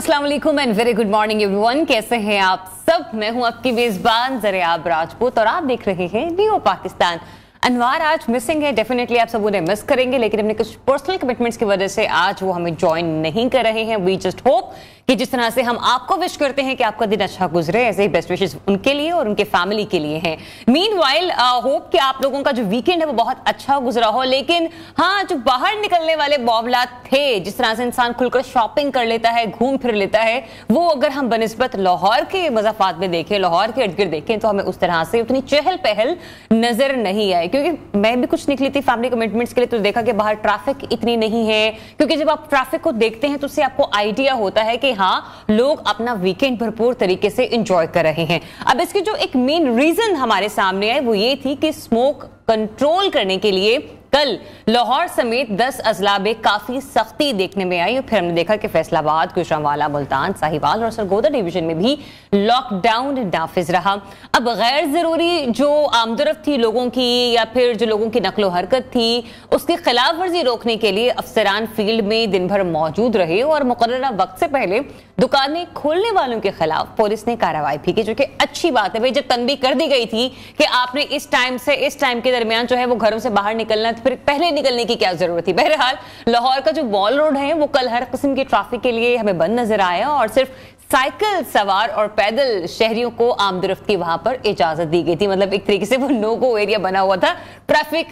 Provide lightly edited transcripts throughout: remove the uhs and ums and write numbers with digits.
अस्सलाम वालेकुम and very good morning everyone. कैसे हैं आप सब? मैं हूं आपकी मेजबान ज़रियाब राजपूत और आप देख रहे हैं न्यू पाकिस्तान। अनवार आज मिसिंग है, डेफिनेटली आप सब उन्हें मिस करेंगे, लेकिन अपने कुछ पर्सनल कमिटमेंट्स की वजह से आज वो हमें ज्वाइन नहीं कर रहे हैं। वी जस्ट होप कि जिस तरह से हम आपको विश करते हैं कि आपका दिन अच्छा गुजरे, ऐसे ही बेस्ट विशेस उनके लिए और उनके फैमिली के लिए हैं। मीनवाइल होप कि आप लोगों का जो वीकेंड है वो बहुत अच्छा गुजरा हो, लेकिन हाँ, जो बाहर निकलने वाले मामलात थे, जिस तरह से इंसान खुलकर शॉपिंग कर लेता है, घूम फिर लेता है, वो अगर हम बनिस्बत लाहौर के मज़ाफात में देखें, लाहौर के इर्द गिर्द देखें, तो हमें उस तरह से उतनी चहल पहल नजर नहीं आई। क्योंकि मैं भी कुछ निकली थी फैमिली कमिटमेंट्स के लिए, तो देखा कि बाहर ट्रैफिक इतनी नहीं है। क्योंकि जब आप ट्रैफिक को देखते हैं तो उससे आपको आइडिया होता है कि हाँ, लोग अपना वीकेंड भरपूर तरीके से एंजॉय कर रहे हैं। अब इसकी जो एक मेन रीजन हमारे सामने आए वो ये थी कि स्मोक कंट्रोल करने के लिए कल लाहौर समेत 10 अजला में काफी सख्ती देखने में आई और फिर हमने देखा कि फैसलाबाद, गुजरांवाला, मुल्तान, साहिवाल और सरगोदा डिवीजन में भी लॉकडाउन नाफिज रहा। अब गैर जरूरी जो आमदरफ्त थी लोगों की या फिर जो लोगों की नकलो हरकत थी, उसकी खिलाफ वर्जी रोकने के लिए अफसरान फील्ड में दिन भर मौजूद रहे और मुकर्ररा वक्त से पहले दुकानें खोलने वालों के खिलाफ पुलिस ने कार्रवाई भी की, जो कि अच्छी बात है। भाई, जब तनबीह कर दी गई थी कि आपने इस टाइम से इस टाइम के दरमियान जो है वो घरों से बाहर निकलना, फिर पहले निकलने की क्या जरूरत थी। बहरहाल लाहौर का जो मॉल रोड है वो कल हर किस्म की ट्रैफिक के लिए हमें बंद नजर आया और सिर्फ साइकिल सवार और पैदल शहरियों को आमदरफ्त की वहां पर इजाजत दी गई थी। मतलब एक तरीके से वो नो गो एरिया बना हुआ था ट्रैफिक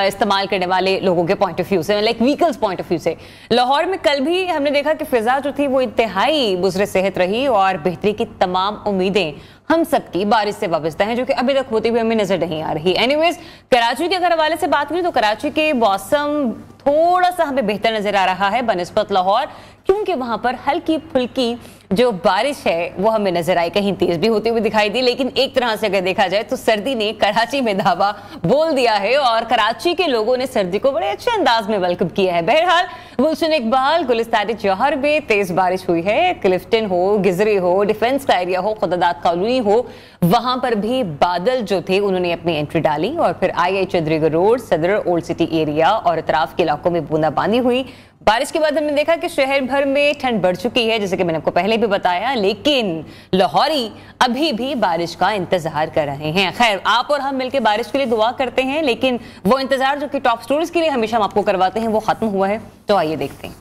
इस्तेमाल करने वाले लोगों के पॉइंट ऑफ व्यू से, like vehicles point of view से। लाहौर में कल भी हमने देखा कि फिजा जो थी वो इंतहाई मुज़र सेहत रही और बेहतरी की तमाम उम्मीदें हम सबकी बारिश से वाबस्ता हैं, जो कि अभी तक होती हुई हमें नजर नहीं आ रही। एनीवेज, कराची के अगर हवाले से बात करें तो कराची के मौसम थोड़ा सा हमें बेहतर नजर आ रहा है बनिस्बत लाहौर, क्योंकि वहां पर हल्की फुल्की जो बारिश है वो हमें नजर आई, कहीं तेज भी होती हुई दिखाई दी। लेकिन एक तरह से अगर देखा जाए तो सर्दी ने कराची में धावा बोल दिया है और कराची के लोगों ने सर्दी को बड़े अच्छे अंदाज में वेलकम किया है। बहरहाल, गुलशन इकबाल, गुलिस्तान जौहर में तेज बारिश हुई है। क्लिफ्टन हो, गिजरी हो, डिफेंस का एरिया हो, खुदादात कॉलोनी हो, वहां पर भी बादल जो थे उन्होंने अपनी एंट्री डाली और फिर आई चंद्रीगढ़ रोड, सदर, ओल्ड सिटी एरिया और इतराफ के इलाकों में बूंदाबांदी हुई। बारिश के बाद हमने देखा कि शहर भर में ठंड बढ़ चुकी है, जैसे कि मैंने आपको पहले भी बताया, लेकिन लाहौरी अभी भी बारिश का इंतजार कर रहे हैं। खैर, आप और हम मिलकर बारिश के लिए दुआ करते हैं, लेकिन वो इंतजार जो कि टॉप स्टोरीज के लिए हमेशा हम आपको करवाते हैं वो खत्म हुआ है। तो आइए देखते हैं।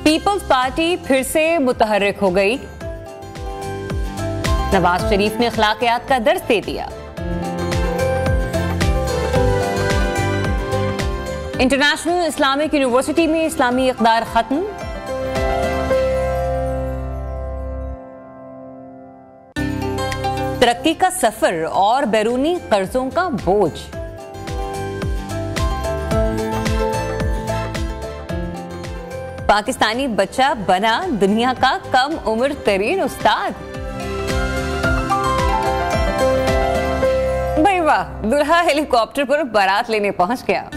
पीपल्स पार्टी फिर से मुतहर्रिक हो गई। नवाज शरीफ ने अखलाकियात का दर्स दे दिया। इंटरनेशनल इस्लामिक यूनिवर्सिटी में इस्लामी इक़दार खत्म। तरक्की का सफर और बैरूनी कर्जों का बोझ। पाकिस्तानी बच्चा बना दुनिया का कम उम्र तरीन उस्ताद। भाई वाह, दुल्हा हेलीकॉप्टर पर बारात लेने पहुंच गया।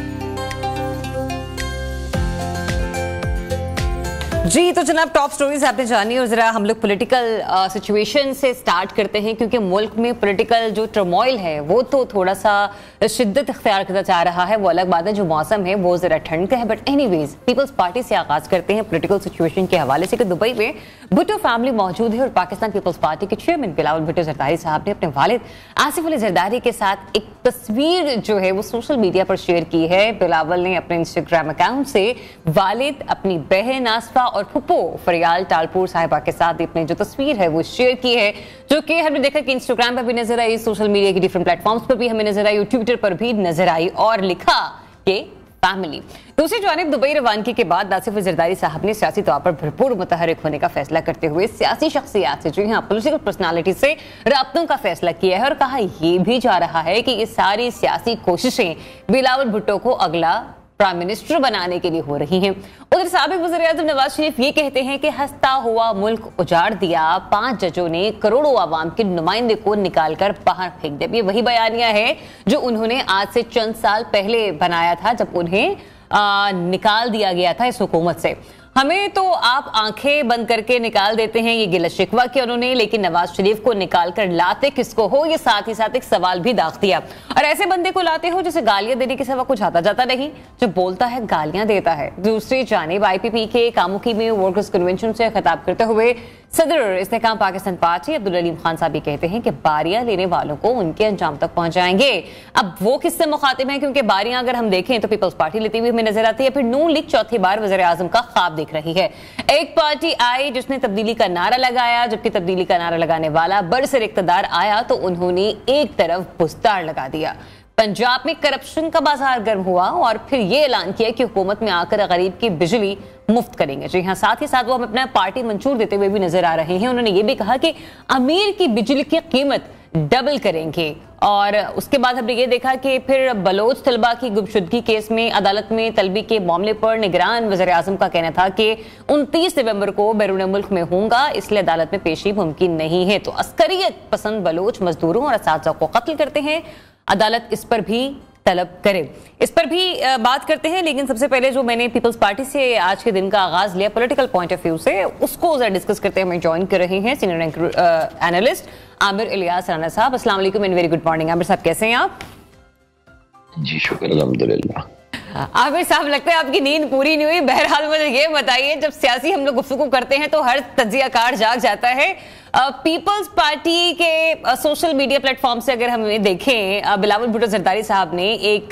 जी तो जनाब, टॉप स्टोरीज आपने जानी और जरा हम लोग पॉलिटिकल सिचुएशन से स्टार्ट करते हैं, क्योंकि मुल्क में पॉलिटिकल जो टर्मोइल है वो तो थोड़ा सा शिद्दत इख्तियार करता जा रहा है। वो अलग बात है, जो मौसम है वो जरा ठंड का है। बट एनीवेज, पीपल्स पार्टी से आगाज करते हैं पॉलिटिकल सिचुएशन के हवाले से कि दुबई में भुट्टो फैमिली मौजूद है और पाकिस्तान पीपल्स पार्टी के चेयरमैन बिलावल भुट्टो जरदारी साहब ने अपने वालिद आसिफ अली जरदारी के साथ एक तस्वीर जो है वो सोशल मीडिया पर शेयर की है। बिलावल ने अपने इंस्टाग्राम अकाउंट से वालिद, अपनी बहन आसफा और फुप्पो फरियाल टालपुर साहिबा के साथ अपनी जो तस्वीर है वो शेयर की है, जो कि हमने देखा कि इंस्टाग्राम पर भी नजर आई, सोशल मीडिया के डिफरेंट प्लेटफॉर्म्स पर भी हमें नजर आई, ट्विटर पर भी नजर आई और लिखा कि फैमिली। दूसरी जानिब दुबई रवानगी के बाद आसिफ जरदारी साहब ने सियासी तौर पर भरपूर मुतहर्रिक होने का फैसला करते हुए सियासी शख्सियात से, जो यहाँ पॉलिटिकल पर्सनालिटी से राब्तों का फैसला किया है और कहा यह भी जा रहा है कि ये सारी सियासी कोशिशें बिलावल भुट्टो को अगला प्राइम मिनिस्टर बनाने के लिए हो रही हैं। उधर साबिक वज़ीर-ए-आज़म नवाज शरीफ ये कहते हैं कि हंसता हुआ मुल्क उजाड़ दिया, 5 जजों ने करोड़ों आवाम के नुमाइंदे को निकालकर बाहर फेंक दिया। ये वही बयानिया है जो उन्होंने आज से चंद साल पहले बनाया था, जब उन्हें निकाल दिया गया था इस हुकूमत से। हमें तो आप आंखें बंद करके निकाल देते हैं ये गिला शिकवा किया उन्होंने, लेकिन नवाज शरीफ को निकाल कर लाते किसको हो, ये साथ ही साथ एक सवाल भी दाग दिया। और ऐसे बंदे को लाते हो जिसे गालियां देने के सिवा कुछ आता जाता नहीं, जो बोलता है गालियां देता है। दूसरी जानिब IPP के कामुकी में वर्कर्स कन्वेंशन से खिताब करते हुए सदर इस्तेहकाम पाकिस्तान पार्टी अब्दुल अलीम खान साहब कहते हैं कि बारियां लेने वालों को उनके अंजाम तक पहुंचाएंगे। अब वो किससे मुखातिब हैं, क्योंकि बारियां अगर हम देखें तो पीपल्स पार्टी लेती हुई हमें नजर आती है, फिर नून लीग चौथी बार वज़ीर आज़म का ख्वाब देख रही है। एक पार्टी आई जिसने तब्दीली का नारा लगाया, जबकि तब्दीली का नारा लगाने वाला बरसर इक़्तिदार आया तो उन्होंने एक तरफ बुस्तार लगा दिया। पंजाब में करप्शन का बाजार गर्म हुआ और फिर यह ऐलान किया कि हुकूमत में आकर गरीब की बिजली मुफ्त करेंगे। जी हाँ, साथ ही साथ वो हमें अपना पार्टी मंशूर देते हुए भी नजर आ रहे हैं। उन्होंने ये भी कहा कि अमीर की बिजली की कीमत डबल करेंगे। और उसके बाद हमने ये देखा कि फिर बलोच तलबा की गुमशुदगी केस में अदालत में तलबी के मामले पर निगरान वज़ीर आज़म का कहना था कि 29 नवंबर को बैरून मुल्क में होऊंगा, इसलिए अदालत में पेशी मुमकिन नहीं है। तो अस्करियत पसंद बलोच मजदूरों और असातिज़ा को कत्ल करते हैं, अदालत इस पर भी तलब करे। इस पर भी बात करते हैं, लेकिन सबसे पहले जो मैंने पीपल्स पार्टी से आज के दिन का आगाज लिया पॉलिटिकल पॉइंट ऑफ व्यू से, उसको जरा डिस्कस करते हैं। हमें ज्वाइन कर रहे हैं सीनियर एनालिस्ट आमिर इलियास राना साहब। अस्सलाम वालेकुम and very good morning. Aamir साहब कैसे हैं आप? जी शुक्र अल्हम्दुलिल्लाह। आमिर साहब लगता है आपकी नींद पूरी नहीं हुई। बहरहाल मुझे ये बताइए, जब सियासी हम लोग गुफ्तगू करते हैं तो हर तज्जियाकार जाग जाता है। पीपल्स पार्टी के सोशल मीडिया प्लेटफॉर्म से अगर हम देखें, बिलावल भुट्टो जरदारी साहब ने एक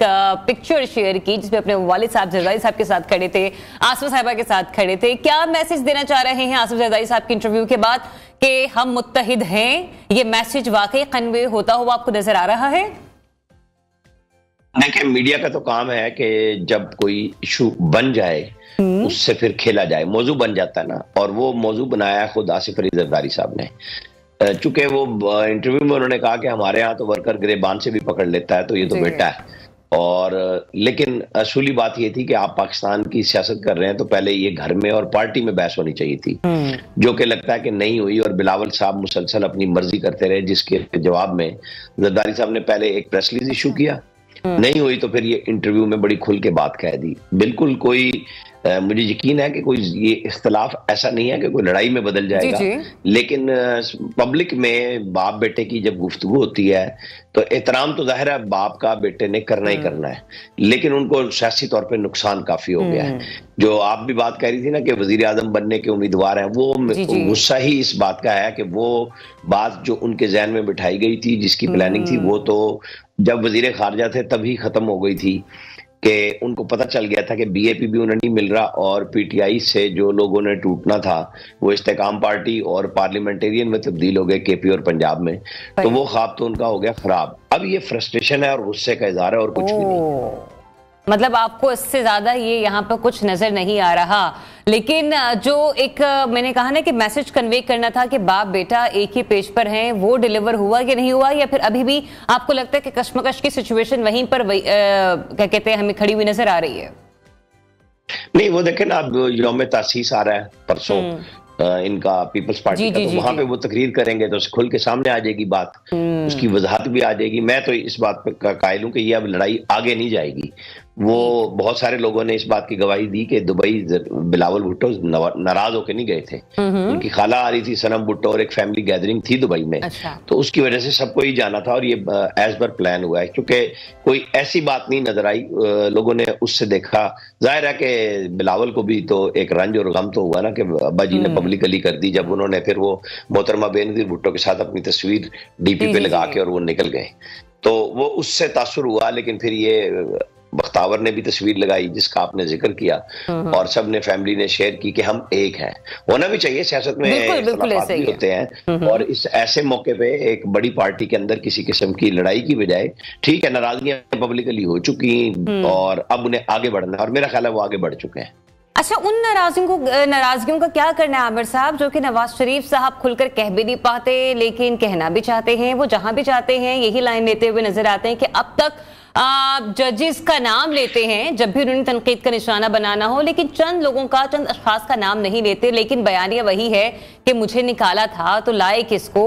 पिक्चर शेयर की जिसमें अपने वालिद साहब जरदारी साहब के साथ खड़े थे, आसफा साहिबा के साथ खड़े थे। क्या मैसेज देना चाह रहे हैं आसफा जरदारी साहब की इंटरव्यू के बाद कि हम मुत्तहिद हैं? ये मैसेज वाकई कन्वे होता हुआ आपको नजर आ रहा है? देखिए, मीडिया का तो काम है कि जब कोई इशू बन जाए उससे फिर खेला जाए, मौजू बन जाता है ना, और वो मौजू बनाया खुद आसिफ अली जरदारी साहब ने। चूंकि वो इंटरव्यू में उन्होंने कहा कि हमारे यहाँ तो वर्कर गिरेबान से भी पकड़ लेता है, तो ये तो बेटा है। और लेकिन असली बात ये थी कि आप पाकिस्तान की सियासत कर रहे हैं तो पहले ये घर में और पार्टी में बहस होनी चाहिए थी, जो कि लगता है कि नहीं हुई। और बिलावल साहब मुसलसल अपनी मर्जी करते रहे, जिसके जवाब में जरदारी साहब ने पहले एक प्रेस रिलीज इशू किया, नहीं हुई तो फिर ये इंटरव्यू में बड़ी खुल के बात कह दी। बिल्कुल कोई मुझे यकीन है कि कोई ये इख्तलाफ ऐसा नहीं है कि कोई लड़ाई में बदल जाएगा, लेकिन पब्लिक में बाप बेटे की जब गुफ्तगू होती है तो एहतराम तो जाहिर है बाप का बेटे ने करना ही करना है, लेकिन उनको सियासी तौर पे नुकसान काफी हो गया है। जो आप भी बात कह रही थी ना कि वजीर आजम बनने के उम्मीदवार हैं, वो गुस्सा ही इस बात का है कि वो बात जो उनके जहन में बिठाई गई थी, जिसकी प्लानिंग थी, वो तो जब वजीर खारजा थे तभी खत्म हो गई थी कि उनको पता चल गया था कि BAP भी उन्हें नहीं मिल रहा, और PTI से जो लोगों ने टूटना था वो इस्तेकाम पार्टी और पार्लियामेंटेरियन में तब्दील हो गए, KP और पंजाब में, तो वो ख्वाब तो उनका हो गया खराब। अब ये फ्रस्ट्रेशन है और गुस्से का इजहार है और कुछ भी नहीं। मतलब आपको इससे ज्यादा ये यहाँ पर कुछ नजर नहीं आ रहा। लेकिन जो एक मैंने कहा ना कि मैसेज कन्वे करना था कि बाप बेटा एक ही पेज पर हैं, वो डिलीवर हुआ कि नहीं हुआ, या फिर अभी भी आपको लगता है कि कश्मकश की सिचुएशन वहीं पर क्या कहते हैं हमें खड़ी हुई नजर आ रही है? नहीं, वो देखें ना, अब यौम तासीस आ रहा है परसों इनका पीपल्स पार्टी का, तो वहां पे वो तकरीर करेंगे तो खुल के सामने आ जाएगी बात, उसकी वजाहत भी आ जाएगी। मैं तो इस बात पर कायल हूं कि ये अब लड़ाई आगे नहीं जाएगी। वो बहुत सारे लोगों ने इस बात की गवाही दी कि दुबई बिलावल भुट्टो नाराज होकर नहीं गए थे, उनकी खाला आ रही थी सनम भुट्टो और एक फैमिली गैदरिंग थी दुबई में। अच्छा। तो उसकी वजह से सबको ही जाना था और ये एज पर प्लान हुआ है, क्योंकि कोई ऐसी बात नहीं नजर आई। लोगों ने उससे देखा, जाहिर है कि बिलावल को भी तो एक रंज और गम तो हुआ ना कि अब्बा जी ने पब्लिकली कर दी, जब उन्होंने फिर वो मोहतरमा बेनजीर भुट्टो के साथ अपनी तस्वीर DP पे लगा के और वो निकल गए, तो वो उससे तासुर हुआ। लेकिन फिर ये बख्तावर ने भी तस्वीर लगाई जिसका आपने जिक्र किया, और सब ने फैमिली ने शेयर की कि हम एक हैं। होना भी चाहिए, सियासत में इख्तिलाफात भी होते हैं, और इस ऐसे मौके पे एक बड़ी पार्टी के अंदर किसी किस्म की लड़ाई की बजाय, ठीक है नाराजगियां पब्लिकली हो चुकी और अब उन्हें आगे बढ़ना है, और मेरा ख्याल है वो आगे बढ़ चुके हैं। अच्छा, उन नाराजगियों का क्या करना है आमिर साहब, जो कि नवाज शरीफ साहब खुलकर कह भी नहीं पाते लेकिन कहना भी चाहते हैं? वो जहां भी जाते हैं यही लाइन लेते हुए नजर आते हैं कि अब तक जजेस का नाम लेते हैं जब भी उन्होंने तनकीद का निशाना बनाना हो, लेकिन चंद लोगों का, चंद अशखास का नाम नहीं लेते, लेकिन बयानिया वही है कि मुझे निकाला था तो लाए किसको।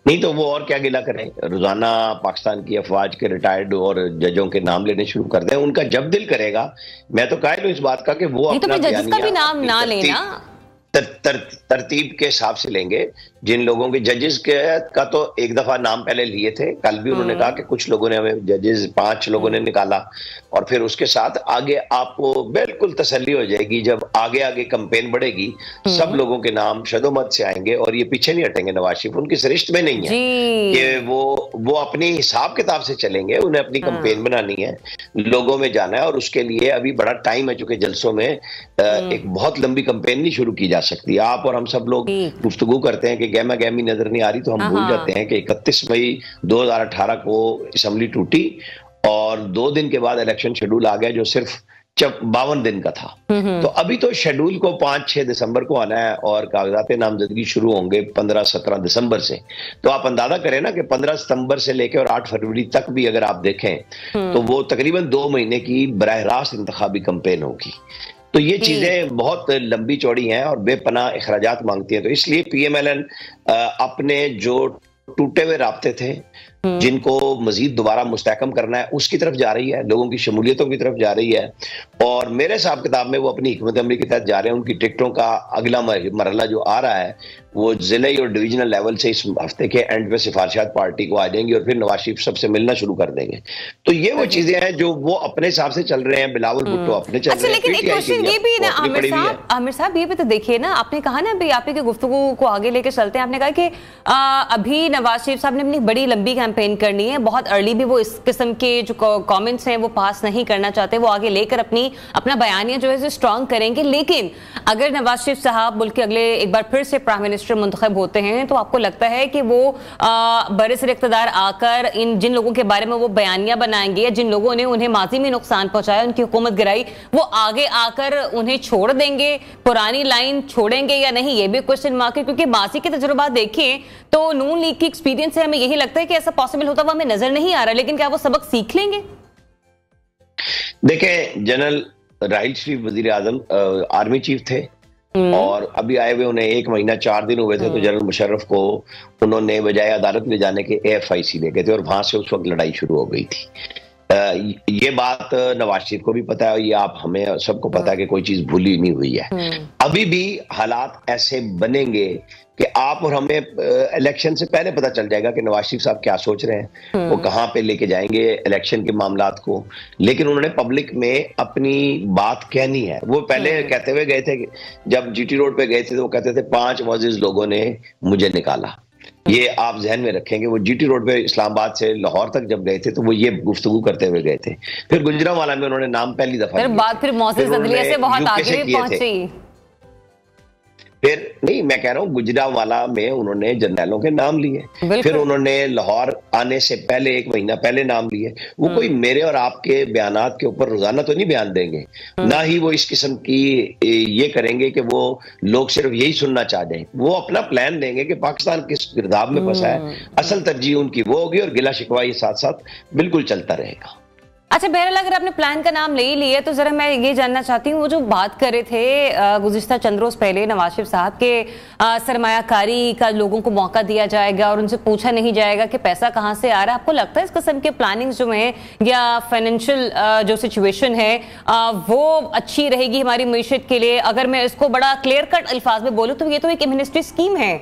नहीं तो वो और क्या गिला करें, रोजाना पाकिस्तान की अफवाज के रिटायर्ड और जजों के नाम लेने शुरू कर दें, उनका जब दिल करेगा। मैं तो कायल हूं इस बात का कि वो अपना जजेस का भी नाम ना लेना, तरतीब के हिसाब से लेंगे। जिन लोगों के जजेस का तो एक दफा नाम पहले लिए थे, कल भी उन्होंने कहा कि कुछ लोगों ने हमें जजेस 5 लोगों ने निकाला, और फिर उसके साथ आगे आपको बिल्कुल तसल्ली हो जाएगी जब आगे आगे कैंपेन बढ़ेगी, सब लोगों के नाम शदोमत से आएंगे और ये पीछे नहीं हटेंगे। नवाज शरीफ उनकी सरिश्त में नहीं है कि वो अपनी हिसाब किताब से चलेंगे, उन्हें अपनी कैंपेन बनानी है, लोगों में जाना है, और उसके लिए अभी बड़ा टाइम है, चूंकि जलसों में एक बहुत लंबी कैंपेन नहीं शुरू की जा सकती। आप और हम सब लोग गुफ्तगू करते हैं कि गहमा गहमी नजर नहीं आ रही, तो हम भूल जाते हैं कि 31 मई 2018 को असेंबली टूटी और 2 दिन के बाद इलेक्शन शेड्यूल आ गया जो सिर्फ 52 दिन का था। तो अभी तो शेड्यूल को 5-6 दिसंबर को आना है और कागजात नामजदगी शुरू होंगे 15-17 दिसंबर से। तो आप अंदाजा करें ना कि 15 सितंबर से लेकर और 8 फरवरी तक भी अगर आप देखें तो वो तकरीबन 2 महीने की बराह रास्त इंतखाबी कैंपेन होगी। तो ये चीजें बहुत लंबी चौड़ी हैं और बेपनाह अखराजात मांगती हैं। तो इसलिए पीएमएलएन अपने जो टूटे हुए राब्ते थे जिनको मजीद दोबारा मुस्तहकम करना है उसकी तरफ जा रही है, लोगों की शमूलियतों की तरफ जा रही है, और मेरे हिसाब किताब में वो अपनी हिकमत अमली के तहत जा रहे हैं। उनकी टिकटों का अगला मरहला जो आ रहा है वो जिले और डिवीजनल लेवल से इस हफ्ते के एंड पे सिफारिशात पार्टी को आ जाएंगी और फिर नवाज शरीफ सबसे मिलना शुरू कर देंगे। तो ये वो चीजें हैं जो वो अपने हिसाब से चल रहे हैं, बिलावल भुट्टो अपने चल रहे हैं। लेकिन एक क्वेश्चन ये भी ना आमिर साहब, ये भी तो देखिए ना, आपने कहा ना अभी आप गुफ्तगू को आगे लेकर चलते हैं, आपने कहा कि अभी नवाज शरीफ साहब ने अपनी बड़ी लंबी कैंपेन करनी है, बहुत अर्ली भी वो इस किस्म के जो कमेंट्स हैं वो पास नहीं करना चाहते, वो आगे लेकर अपना बयानिया जो है स्ट्रांग करेंगे। लेकिन अगर नवाज शरीफ साहब मुल्क के अगले एक बार फिर से प्राइम मिनिस्टर मुंतखब होते हैं तो आपको लगता है कि वो बरसर इक़्तिदार आकर इन जिन लोगों के बारे में वो बयानिया बनाएंगे या जिन लोगों ने उन्हें माजी में नुकसान पहुंचाया, उनकी हुकूमत गिराई, वो आगे आकर उन्हें छोड़ देंगे, पुरानी लाइन छोड़ेंगे या नहीं, ये भी क्वेश्चन मार्क है। क्योंकि माजी के तजुर्बा देखें तो नून लीग की एक्सपीरियंस से हमें यही लगता है कि ऐसा पॉसिबल होता हुआ हमें नजर नहीं आ रहा, लेकिन क्या वो सबक सीख लेंगे? देखें, जनरल राहिल शरीफ वजीर आजम आर्मी चीफ थे और अभी आए हुए उन्हें 1 महीना 4 दिन हुए थे, तो जनरल मुशर्रफ को उन्होंने बजाय अदालत ले जाने के AFIC ले गए थे और वहां से उस वक्त लड़ाई शुरू हो गई थी। ये बात नवाज शरीफ को भी पता है, ये आप हमें सबको पता है कि कोई चीज भूली नहीं हुई है। अभी भी हालात ऐसे बनेंगे कि आप और हमें इलेक्शन से पहले पता चल जाएगा कि नवाज शरीफ साहब क्या सोच रहे हैं, वो कहां पे लेके जाएंगे इलेक्शन के मामलात को। लेकिन उन्होंने पब्लिक में अपनी बात कहनी है। वो पहले कहते हुए गए थे, जब GT रोड पे गए थे तो वो कहते थे 5 मुअज़्ज़िज़ लोगों ने मुझे निकाला। ये आप जहन में रखेंगे। वो GT रोड पे इस्लामाबाद से लाहौर तक जब गए थे तो वो ये गुफ्तगू करते हुए गए थे। फिर गुजरांवाला में उन्होंने नाम पहली दफा फिर मोअज़्ज़िज़ अदलिया से बहुत आगे पहुंची। फिर नहीं, मैं कह रहा हूँ गुजरांवाला में उन्होंने जर्नैलों के नाम लिए, फिर उन्होंने लाहौर आने से पहले 1 महीना पहले नाम लिए। वो कोई मेरे और आपके बयानात के ऊपर रोजाना तो नहीं बयान देंगे, ना ही वो इस किस्म की ये करेंगे कि वो लोग सिर्फ यही सुनना चाह जाएं। वो अपना प्लान देंगे कि पाकिस्तान किस गिरदाब में फंसा है, असल तरजीह उनकी वो होगी और गिला शिकवा ये साथ साथ बिल्कुल चलता रहेगा। अच्छा, बहरहाल अगर आपने प्लान का नाम ले ही लिया तो जरा मैं ये जानना चाहती हूँ, वो जो बात कर रहे थे गुज़िश्ता चंद रोज पहले नवाज शरीफ साहब के सरमायाकारी का लोगों को मौका दिया जाएगा और उनसे पूछा नहीं जाएगा कि पैसा कहाँ से आ रहा है। आपको लगता है इस किस्म के प्लानिंग जो है या फाइनेंशियल जो सिचुएशन है वो अच्छी रहेगी हमारी मईशत के लिए? अगर मैं इसको बड़ा क्लियर कट अल्फाज में बोलूँ तो ये तो एक एमनेस्टी स्कीम है।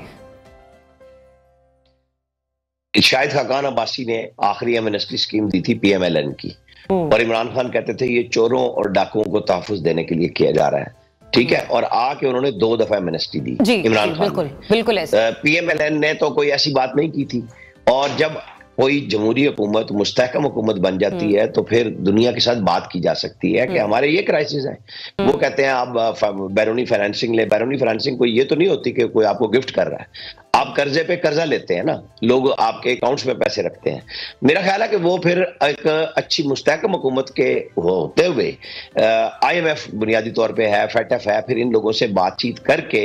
शाहिद खाकान अब्बासी ने आखिरी एमनेस्टी स्कीम दी थी PMLN की, और इमरान खान कहते थे ये चोरों और डाकुओं को तहफ़्फ़ुज़ देने के लिए किया जा रहा है, ठीक है। और आके उन्होंने 2 दफा एमनेस्टी दी इमरान खान। बिल्कुल ऐसा। PMLN ने तो कोई ऐसी बात नहीं की थी, और जब कोई जमहूरी हुकूमत मुस्तहकम हुकूमत बन जाती है तो फिर दुनिया के साथ बात की जा सकती है कि हमारे ये क्राइसिस है। वो कहते हैं आप बैरूनी फाइनेंसिंग ले। बैरूनी फाइनेंसिंग कोई ये तो नहीं होती कि कोई आपको गिफ्ट कर रहा है, आप कर्जे पे कर्जा लेते हैं ना, लोग आपके अकाउंट्स में पैसे रखते हैं। मेरा ख्याल है कि वो फिर एक अच्छी मुस्तहकम हुकूमत के होते हुए IMF बुनियादी तौर पे है, FATF है, फिर इन लोगों से बातचीत करके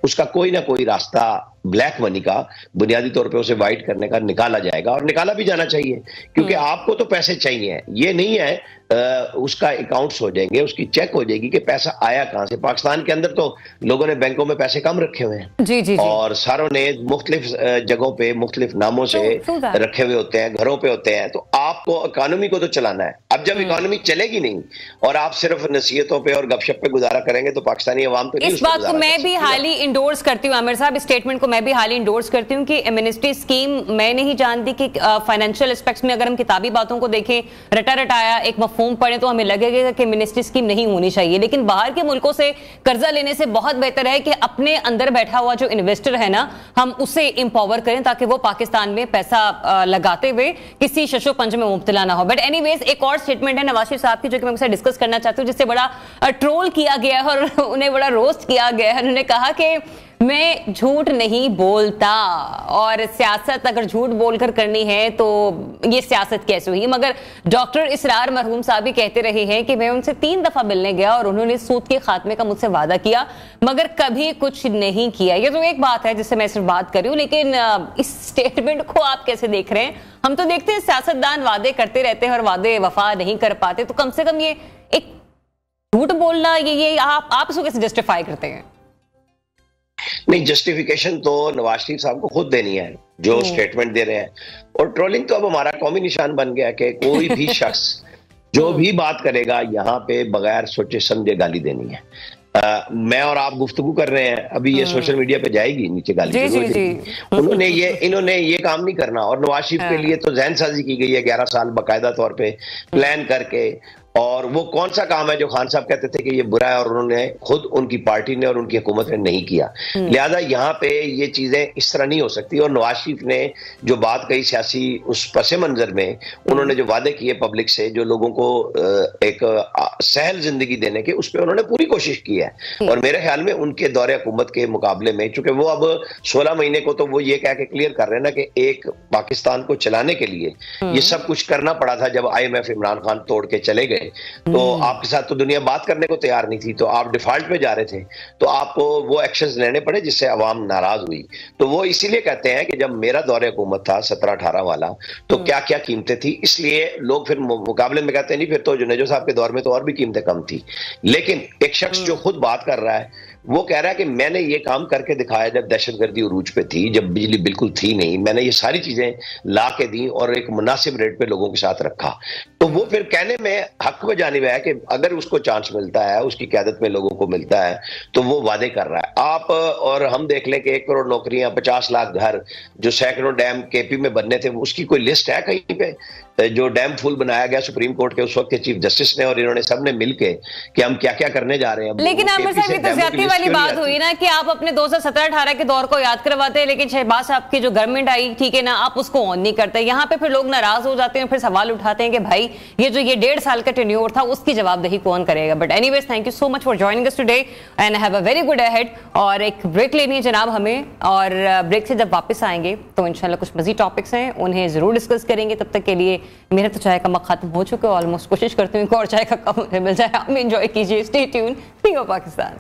उसका कोई ना कोई रास्ता ब्लैक मनी का बुनियादी तौर पे उसे वाइट करने का निकाला जाएगा, और निकाला भी जाना चाहिए, क्योंकि आपको तो पैसे चाहिए। ये नहीं है उसका अकाउंट्स हो जाएंगे, उसकी चेक हो जाएगी कि पैसा आया कहां से। पाकिस्तान के अंदर तो लोगों ने बैंकों में पैसे कम रखे हुए हैं जी जी जी। और सारों ने मुख्तलिफ जगहों पे मुख्तलिफ नामों से रखे हुए होते हैं, घरों पे होते हैं। तो आपको इकोनॉमी को तो चलाना है। अब जब इकोनॉमी चलेगी नहीं और आप सिर्फ नसीहतों पे और गपशप पे गुजारा करेंगे तो पाकिस्तानी अवाम तो इस बात को मैं भी हाली इंडोर्स करती हूँ। आमिर साहब, इस स्टेटमेंट को मैं भी हाली इंडोर्स करती हूँ कि एमनेस्टी स्कीम मैं नहीं जानती कि फाइनेंशियल एस्पेक्ट्स में अगर हम किताबी बातों को देखें, रटा रटाया एक मफहूम पढ़े तो हमें लगेगा कि एमनेस्टी स्कीम नहीं होनी चाहिए। लेकिन बाहर के मुल्कों से कर्जा लेने से बहुत बेहतर है कि अपने अंदर बैठा हुआ जो इन्वेस्टर है ना, हम उसे इंपावर करें ताकि वो पाकिस्तान में पैसा लगाते हुए किसी शशोपंज में मुब्तला ना हो। बट एनीवेज, एक और स्टेटमेंट है नवाज शरीफ साहब की जो कि मैं उनसे डिस्कस करना चाहती हूँ, जिससे बड़ा ट्रोल किया गया है और उन्हें बड़ा रोस्ट किया गया है। उन्होंने कहा कि मैं झूठ नहीं बोलता और सियासत अगर झूठ बोलकर करनी है तो ये सियासत कैसे हुई। मगर डॉक्टर इसरार मरहूम साहब भी कहते रहे हैं कि मैं उनसे 3 दफा मिलने गया और उन्होंने सूद के खात्मे का मुझसे वादा किया मगर कभी कुछ नहीं किया। ये तो एक बात है जिससे मैं सिर्फ बात कर रही हूँ, लेकिन इस स्टेटमेंट को आप कैसे देख रहे हैं? हम तो देखते हैं सियासतदान वादे करते रहते हैं और वादे वफा नहीं कर पाते, तो कम से कम ये एक झूठ बोलना ये आप इसको कैसे जस्टिफाई करते हैं? नहीं, जस्टिफिकेशन तो नवाज शरीफ साहब को खुद देनी है जो स्टेटमेंट दे रहे हैं। और ट्रोलिंग तो अब हमारा कौमी निशान बन गया कि कोई भी शख्स जो भी बात करेगा यहाँ पे बगैर सोचे समझे गाली देनी है। मैं और आप गुफ्तगू कर रहे हैं, अभी ये सोशल मीडिया पे जाएगी, नीचे गाली इन्होंने ये काम नहीं करना। और नवाज शरीफ के लिए तो जहन साजी की गई है 11 साल बाकायदा तौर पे प्लान करके। और वो कौन सा काम है जो खान साहब कहते थे कि ये बुरा है और उन्होंने खुद, उनकी पार्टी ने और उनकी हुकूमत ने नहीं किया। लिहाजा यहाँ पे ये चीजें इस तरह नहीं हो सकती। और नवाज शरीफ ने जो बात कही सियासी उस पसे मंजर में, उन्होंने जो वादे किए पब्लिक से, जो लोगों को एक सहल जिंदगी देने के, उस पर उन्होंने पूरी कोशिश की है। और मेरे ख्याल में उनके दौरे हुकूमत के मुकाबले में, चूंकि वो अब 16 महीने को तो वो ये कह के क्लियर कर रहे हैं ना कि एक पाकिस्तान को चलाने के लिए ये सब कुछ करना पड़ा था। जब IMF इमरान खान तोड़ के चले गए तो आपके साथ तो दुनिया बात करने को तैयार नहीं थी, तो आप डिफॉल्ट पे जा रहे थे, तो आपको वो एक्शंस लेने पड़े जिससे अवाम नाराज हुई। तो वो इसीलिए कहते हैं कि जब मेरा दौरे हुकूमत था 17-18 वाला, तो क्या क्या कीमतें थी, इसलिए लोग फिर मुकाबले में कहते हैं नहीं, फिर तो जुनेजो साहब के दौर में तो और भी कीमतें कम थी। लेकिन एक शख्स जो खुद बात कर रहा है वो कह रहा है कि मैंने ये काम करके दिखाया जब दहशतगर्दी उरूज पे थी, जब बिजली बिल्कुल थी नहीं, मैंने ये सारी चीजें ला के दी और एक मुनासिब रेट पे लोगों के साथ रखा। तो वो फिर कहने में हक में जानिब है कि अगर उसको चांस मिलता है, उसकी क़यादत में लोगों को मिलता है, तो वो वादे कर रहा है। आप और हम देख लें कि 1 करोड़ नौकरियां, 50 लाख घर, जो सैकड़ों डैम KP में बनने थे, उसकी कोई लिस्ट है कहीं पे? जो डैम फुल बनाया गया सुप्रीम कोर्ट के उस वक्त के चीफ जस्टिस ने और इन्होंने सबने मिलके कि हम क्या क्या करने जा रहे हैं। लेकिन आमिर साहब, ये तो ज्यादती वाली बात हुई ना कि आप अपने 2017-18 के दौर को याद करवाते हैं, लेकिन शहबाज साहब की जो गवर्नमेंट आई, ठीक है ना, आप उसको ऑन नहीं करते। यहाँ पे फिर लोग नाराज हो जाते हैं, फिर सवाल उठाते हैं कि भाई ये जो ये 1.5 साल का टेन्योर था उसकी जवाबदेही कौन करेगा। But anyways, thank you so much for joining us today and have a very good ahead. और एक ब्रेक लेनी है जनाब हमें, और ब्रेक से जब वापस आएंगे तो इंशाल्लाह कुछ मजीद टॉपिक्स हैं, उन्हें जरूर डिस्कस करेंगे। तब तक के लिए मेरा तो चाय का मग खत्म हो चुका है ऑलमोस्ट। कोशिश करती हूँ और चाय का कप मिल जाए। आप एंजॉय कीजिए, stay tune, news Pakistan.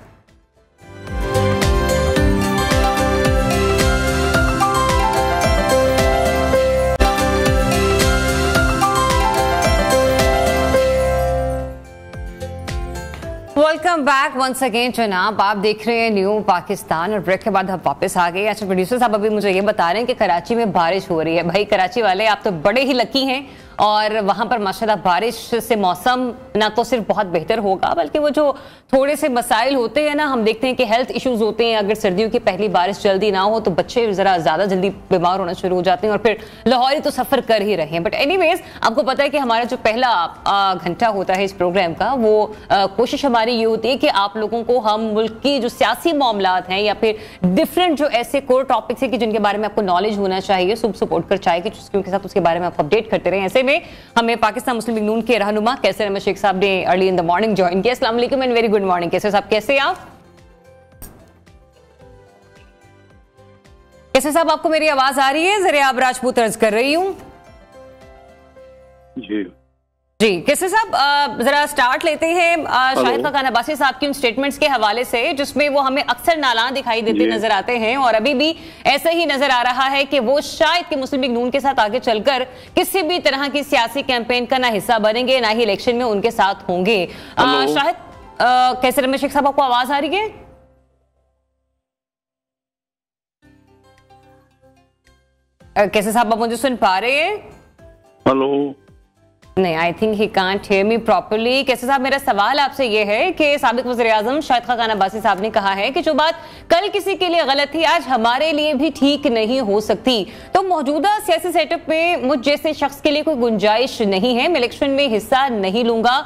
Welcome back once again जनाब, आप देख रहे हैं न्यू पाकिस्तान। और ब्रेक के बाद हम वापस आ गए। अच्छा, प्रोड्यूसर साहब अभी मुझे ये बता रहे हैं कि कराची में बारिश हो रही है। भाई कराची वाले आप तो बड़े ही लकी हैं, और वहां पर माशाल्लाह बारिश से मौसम ना तो सिर्फ बहुत बेहतर होगा, बल्कि वो जो थोड़े से मसाइल होते हैं ना, हम देखते हैं कि हेल्थ इश्यूज होते हैं। अगर सर्दियों की पहली बारिश जल्दी ना हो तो बच्चे जरा ज्यादा जल्दी बीमार होना शुरू हो जाते हैं, और फिर लाहौरी तो सफर कर ही रहे हैं। बट एनीवेज, आपको पता है कि हमारा जो पहला घंटा होता है इस प्रोग्राम का, वो कोशिश हमारी ये होती है कि आप लोगों को हम मुल्क की जो सियासी मामलात हैं या फिर डिफरेंट जो ऐसे कोर टॉपिक्स हैं कि जिनके बारे में आपको नॉलेज होना चाहिए, सुबह सपोर्ट कर चाहे कि चुस्कियों के साथ उसके बारे में आप अपडेट करते रहे। ऐसे में हमें पाकिस्तान मुस्लिम लीग नून के रहनुमा कैसर अहमद शेख साहब ने early in the morning join किया। अस्सलाम वालेकुम एंड वेरी गुड मॉर्निंग। कैसर साहब, कैसे हैं आप? कैसर साहब, आपको मेरी आवाज आ रही है? जरिया राजपूत अर्ज कर रही हूं। जी जी कैसे साहब, जरा स्टार्ट लेते हैं शाहिद खाकान अब्बासी साहब की उन स्टेटमेंट्स के हवाले से जिसमें वो हमें अक्सर नालान दिखाई देते नजर आते हैं और अभी भी ऐसा ही नजर आ रहा है कि वो शायद कि मुस्लिम लीग नून के साथ आगे चलकर किसी भी तरह की सियासी कैंपेन का ना हिस्सा बनेंगे ना ही इलेक्शन में उनके साथ होंगे। शाहिद कैसे रमेश शेख साहब, आपको आवाज आ रही है? कैसे साहब, आप मुझे सुन पा रहे हैं? हेलो। नहीं, I think he can't hear me properly. कैसे साहब, मेरा सवाल आपसे ये है कि साबिक वज़ीर आज़म शाहिद खाकान अब्बासी साहब ने कहा है कि जो बात कल किसी के लिए गलत थी आज हमारे लिए भी ठीक नहीं हो सकती। तो मौजूदा सियासी सेटअप में मुझ जैसे शख्स के लिए कोई गुंजाइश नहीं है, मैं इलेक्शन में हिस्सा नहीं लूंगा।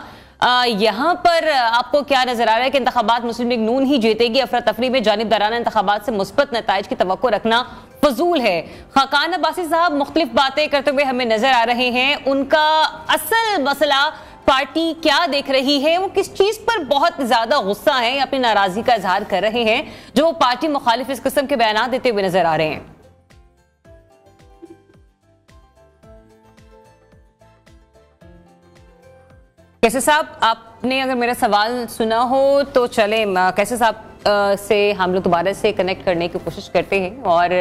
यहाँ पर आपको क्या नजर आ रहा है कि इंतखाबात मुस्लिम लीग नून ही जीतेगी, अफरा तफरी में जानिबदाराना इंतखाबात से मुस्बत नताइज की तवक्को रखना फजूल है? खाकान अब्बासी साहब मुख्तलिफ बातें करते हुए हमें नजर आ रहे हैं, उनका असल मसला पार्टी क्या देख रही है, वो किस चीज पर बहुत ज्यादा गुस्सा है, अपनी नाराजगी का इजहार कर रहे हैं जो वो पार्टी मुखालिफ इस किस्म के बयान देते हुए नजर आ रहे हैं? कैसे साहब, आपने अगर मेरा सवाल सुना हो तो चले कैसे साहब से हम लोग दोबारा से कनेक्ट करने की कोशिश करते हैं और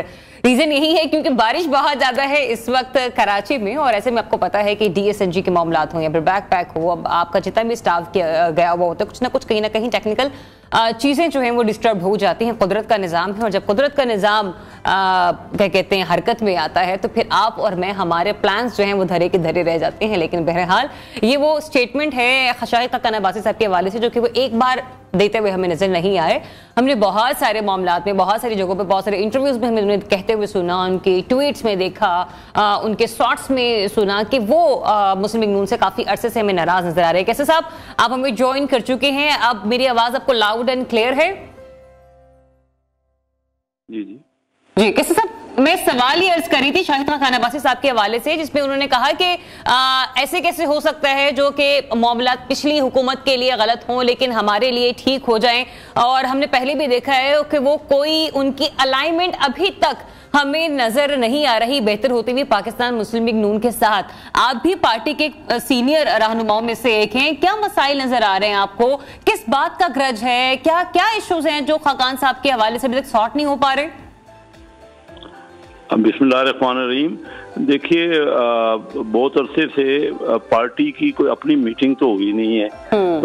रीजन यही है क्योंकि बारिश बहुत ज्यादा है इस वक्त कराची में और ऐसे में आपको पता है कि DSNG के मामलात हो या फिर बैक पैक हो, अब आपका जितना भी स्टाफ गया हुआ होता है कुछ ना कुछ कहीं ना कहीं टेक्निकल चीजें जो हैं वो डिस्टर्ब हो जाती हैं। कुदरत का निज़ाम है और जब कुदरत का निज़ाम क्या कहते हैं हरकत में आता है तो फिर आप और मैं हमारे प्लान्स जो हैं वो धरे के धरे रह जाते हैं। लेकिन बहरहाल ये वो स्टेटमेंट है शाहिद खाकान अब्बासी साहब के हवाले से जो कि वो एक बार देते हुए हमें नजर नहीं आए। हमने बहुत सारे मामलात में, बहुत सारी जगहों पे, बहुत सारे इंटरव्यूज में हमने उन्हें कहते हुए सुना, उनके ट्वीट्स में देखा, उनके शॉर्ट्स में सुना कि वो मुस्लिम लीग नून से काफी अरसे से हमें नाराज नजर आ रहे हैं। कैसे साहब, आप हमें ज्वाइन कर चुके हैं, अब मेरी आवाज आपको लाउड एंड क्लियर है? जी जी जी कैसे साहब, मैं सवाल ही अर्ज करी थी शाहिद खाकान अब्बासी साहब के हवाले से जिसमें उन्होंने कहा कि ऐसे कैसे हो सकता है जो कि मामलात पिछली हुकूमत के लिए गलत हों लेकिन हमारे लिए ठीक हो जाएं, और हमने पहले भी देखा है कि वो कोई उनकी अलाइनमेंट अभी तक हमें नजर नहीं आ रही बेहतर होती हुई पाकिस्तान मुस्लिम लीग नून के साथ। आप भी पार्टी के सीनियर रहनुमाओं में से एक हैं, क्या मसाइल नजर आ रहे हैं आपको, किस बात का ग्रज है, क्या क्या इश्यूज हैं जो खाकान साहब के हवाले से अभी तक सॉर्ट नहीं हो पा रहे? बिस्मिल्लाहिर्रहमानिर्रहीम। देखिए, बहुत अरसे से पार्टी की कोई अपनी मीटिंग तो हुई नहीं है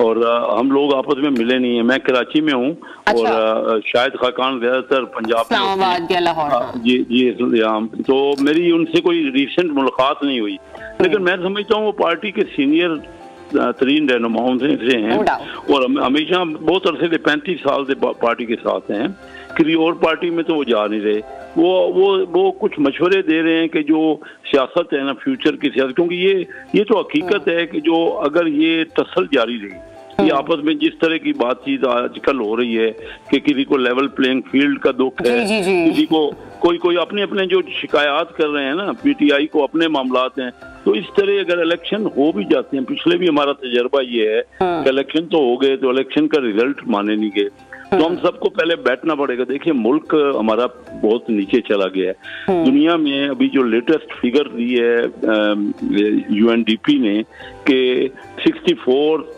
और हम लोग आपस में मिले नहीं है। मैं कराची में हूँ। अच्छा। और शाहिद खाकान ज्यादातर पंजाब में। जी जी, तो मेरी उनसे कोई रिसेंट मुलाकात नहीं हुई, लेकिन मैं समझता हूँ वो पार्टी के सीनियर तरीन रहनुमाओं से हैं और हमेशा बहुत अरसे से 35 साल से पार्टी के साथ हैं। किसी और पार्टी में तो वो जा नहीं रहे। वो कुछ मशवरे दे रहे हैं कि जो सियासत है ना, फ्यूचर की सियासत, क्योंकि ये तो हकीकत है कि जो अगर ये तसल जारी रही, ये आपस में जिस तरह की बातचीत आजकल हो रही है कि किसी को लेवल प्लेइंग फील्ड का दुख है, किसी को कोई अपने अपने जो शिकायत कर रहे हैं ना, PTI को अपने मामलात हैं, तो इस तरह अगर इलेक्शन हो भी जाते हैं, पिछले भी हमारा तजर्बा ये है कि इलेक्शन तो हो गए तो इलेक्शन का रिजल्ट माने नहीं गए, तो हम सबको पहले बैठना पड़ेगा। देखिए, मुल्क हमारा बहुत नीचे चला गया है। दुनिया में अभी जो लेटेस्ट फिगर दी है UNDP ने कि 64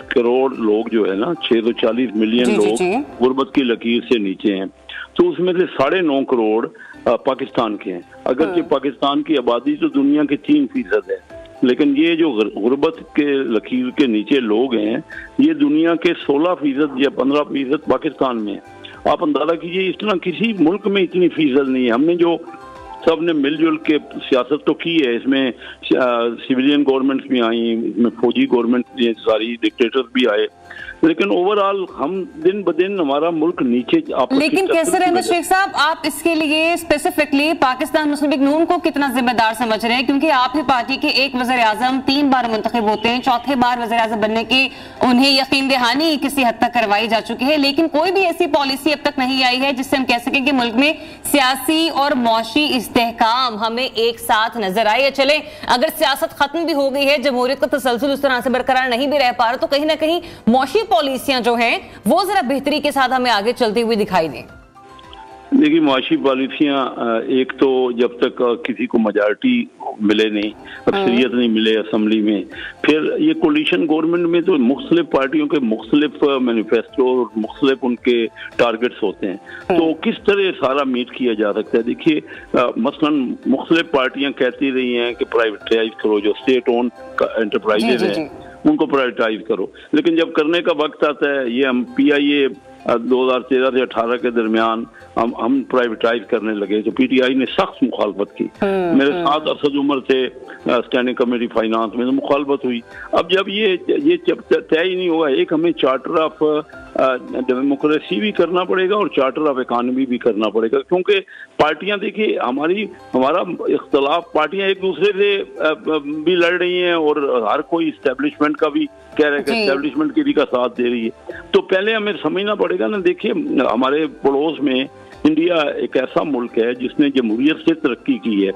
करोड़ लोग जो है ना, 640 मिलियन लोग गुर्बत की लकीर से नीचे हैं, तो उसमें से 9.5 करोड़ पाकिस्तान के हैं। अगरचे पाकिस्तान की आबादी तो दुनिया के 3% है, लेकिन ये जो गुर्बत के लकीर के नीचे लोग हैं, ये दुनिया के 16% या 15% पाकिस्तान में है। आप अंदाजा कीजिए, इस तरह किसी मुल्क में इतनी फीसद नहीं है। हमने जो सब ने मिलजुल के सियासत तो की है, इसमें सिविलियन गवर्नमेंट्स भी आई, इसमें फौजी गवर्नमेंट सारी डिक्टेटर्स भी आए, लेकिन ओवरऑल हम दिन ब दिन हमारा मुल्क नीचे। लेकिन कैसे रमेश शेख साहब, आप इसके लिए स्पेसिफिकली पाकिस्तान मुस्लिम लीग नून को कितना जिम्मेदार समझ रहे हैं? क्योंकि आप ही पार्टी के एक वज़ीर आज़म 3 बार मुंतखब होते हैं, 4थे बार वज़ीर आज़म बनने की उन्हें यकीन दहानी किसी हद तक करवाई जा चुकी है, लेकिन कोई भी ऐसी पॉलिसी अब तक नहीं आई है जिससे हम कह सकें कि मुल्क में सियासी और मौशी इस्तेहकाम हमें एक साथ नजर आए। चले, अगर सियासत खत्म भी हो गई है, जमहूरियत का तसलसल उस तरह से बरकरार नहीं भी रह पा रहा, तो कहीं ना कहीं मौशी पॉलिसियां जो हैं वो जरा बेहतरी के साथ हमें आगे चलती हुई दिखाई दें। देखिए, मुआशी पॉलिसियां, एक तो जब तक किसी को मेजॉरिटी मिले नहीं, अक्सरियत नहीं मिले असेंबली में, फिर ये कोलिशन गवर्नमेंट में तो मुख्तलिफ पार्टियों के मुख्तलिफ मैनिफेस्टो और मुख्तलिफ उनके टारगेट्स होते हैं, तो किस तरह सारा मीट किया जा सकता है। देखिए, मसलन मुख्तलिफ पार्टियां कहती रही हैं कि प्राइवेटाइज करो, जो स्टेट ओन एंटरप्राइजेज हैं उनको प्राइवेटाइज करो, लेकिन जब करने का वक्त आता है, ये हम PIA 2013 से 18 के दरमियान हम प्राइवेटाइज करने लगे, तो PTI ने सख्त मुखालफत की। मेरे साथ असद उमर थे स्टैंडिंग कमेटी फाइनेंस में, तो मुखालफत हुई। अब जब ये तय ही नहीं होगा, एक हमें चार्टर ऑफ डेमोक्रेसी भी करना पड़ेगा और चार्टर ऑफ इकॉनमी भी करना पड़ेगा, क्योंकि पार्टियां, देखिए, हमारा इख्तलाफ, पार्टियां एक दूसरे से भी लड़ रही हैं और हर कोई इस्टेब्लिशमेंट का भी कह रहा है कि इस्टेब्लिशमेंट के भी का साथ दे रही है। तो पहले हमें समझना पड़ेगा ना। देखिए, हमारे पड़ोस में इंडिया एक ऐसा मुल्क है जिसने जमहूरियत से तरक्की की है।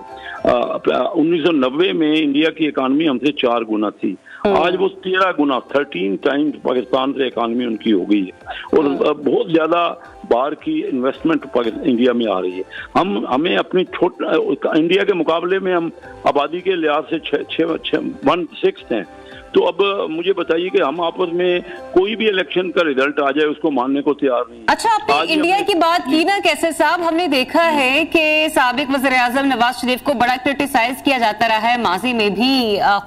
1990 में इंडिया की इकानमी हमसे 4 गुना थी, आज वो 13 गुना 13 टाइम्स पाकिस्तान से इकानमी उनकी हो गई है, और बहुत ज्यादा बाहर की इन्वेस्टमेंट इंडिया में आ रही है। हमें अपनी इंडिया के मुकाबले में हम आबादी के लिहाज से 1/6 हैं। तो अब मुझे बताइए कि हम आपस में कोई भी इलेक्शन का रिजल्ट आ जाए उसको मानने को तैयार नहीं। अच्छा, आपने इंडिया की बात की ना, कैसे साहब, हमने देखा है कि साबिक वज़ीर-ए-आज़म नवाज शरीफ को बड़ा क्रिटिसाइज किया जाता रहा है माजी में भी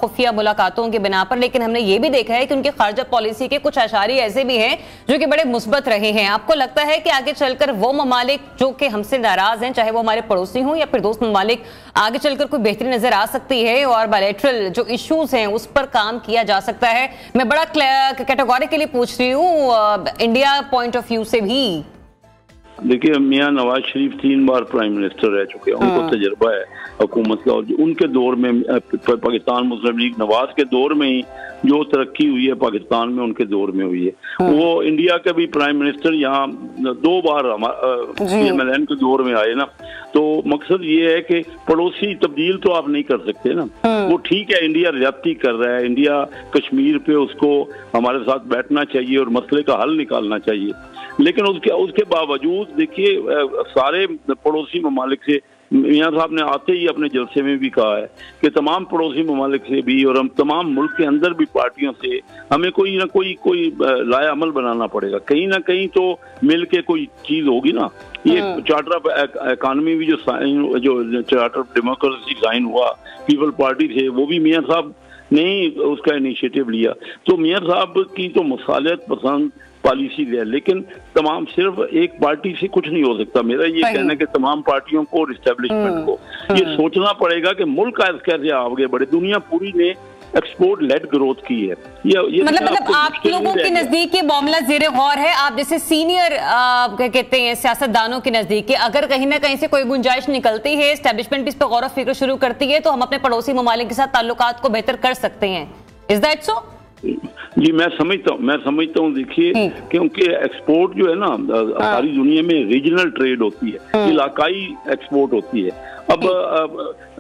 खुफिया मुलाकातों के बिना पर, लेकिन हमने ये भी देखा है कि उनके खारजा पॉलिसी के कुछ अशारे ऐसे भी हैं जो कि बड़े मुस्बत रहे हैं। आपको लगता है कि आगे चलकर वो ममालिक जो कि हमसे नाराज हैं, चाहे वो हमारे पड़ोसी हों या फिर दोस्त ममालिक, आगे चलकर कोई बेहतरी नजर आ सकती है और बायलैटरल जो इश्यूज हैं उस पर काम किया जा सकता है? मैं बड़ा कैटेगोरिकली पूछ रही हूँ इंडिया पॉइंट ऑफ व्यू से भी। देखिए, मियां नवाज शरीफ 3 बार प्राइम मिनिस्टर रह चुके हैं, उनको तजर्बा है हुकूमत का, और उनके दौर में पाकिस्तान मुस्लिम लीग नवाज के दौर में ही जो तरक्की हुई है पाकिस्तान में उनके दौर में हुई है। वो इंडिया के भी प्राइम मिनिस्टर यहाँ 2 बार PMLN के दौर में आए ना। तो मकसद ये है कि पड़ोसी तब्दील तो आप नहीं कर सकते ना। वो ठीक है, इंडिया ज्यादती कर रहा है, इंडिया कश्मीर पे उसको हमारे साथ बैठना चाहिए और मसले का हल निकालना चाहिए, लेकिन उसके बावजूद देखिए, सारे पड़ोसी ममालिक से, मियां साहब ने आते ही अपने जलसे में भी कहा है कि तमाम पड़ोसी ममालिक से भी और हम तमाम मुल्क के अंदर भी पार्टियों से हमें कोई ना कोई लाया अमल बनाना पड़ेगा। कहीं ना कहीं तो मिल के कोई चीज होगी ना। ये चार्टर ऑफ इकॉनमी भी जो चार्टर ऑफ डेमोक्रेसी साइन हुआ, पीपल पार्टी थे, वो भी मियां साहब ने उसका इनिशिएटिव लिया। तो मियां साहब की तो मसालियत पसंद पॉलिसी है, लेकिन तमाम सिर्फ एक पार्टी से कुछ नहीं हो सकता। मेरा ये कहना है कि तमाम पार्टियों को और इस्टेब्लिशमेंट को ये सोचना पड़ेगा कि मुल्क कैसे आगे बढ़े। दुनिया पूरी ने एक्सपोर्ट लेड ग्रोथ की है। ये मतलब आप लोगों के नजदीक ये मामला ज़ेरे गौर है। आप जैसे सीनियर कहते हैं सियासतदानों के नजदीक कि अगर कहीं ना कहीं से कोई गुंजाइश निकलती है, एस्टेब्लिशमेंट इस पर गौर फिक्र शुरू करती है, तो हम अपने पड़ोसी ममालिक के साथ ताल्लुकात को बेहतर कर सकते हैं। Is that so? जी, मैं समझता हूँ। देखिए, क्योंकि एक्सपोर्ट जो है ना, सारी दुनिया में रीजनल ट्रेड होती है, इलाकाई एक्सपोर्ट होती है। अब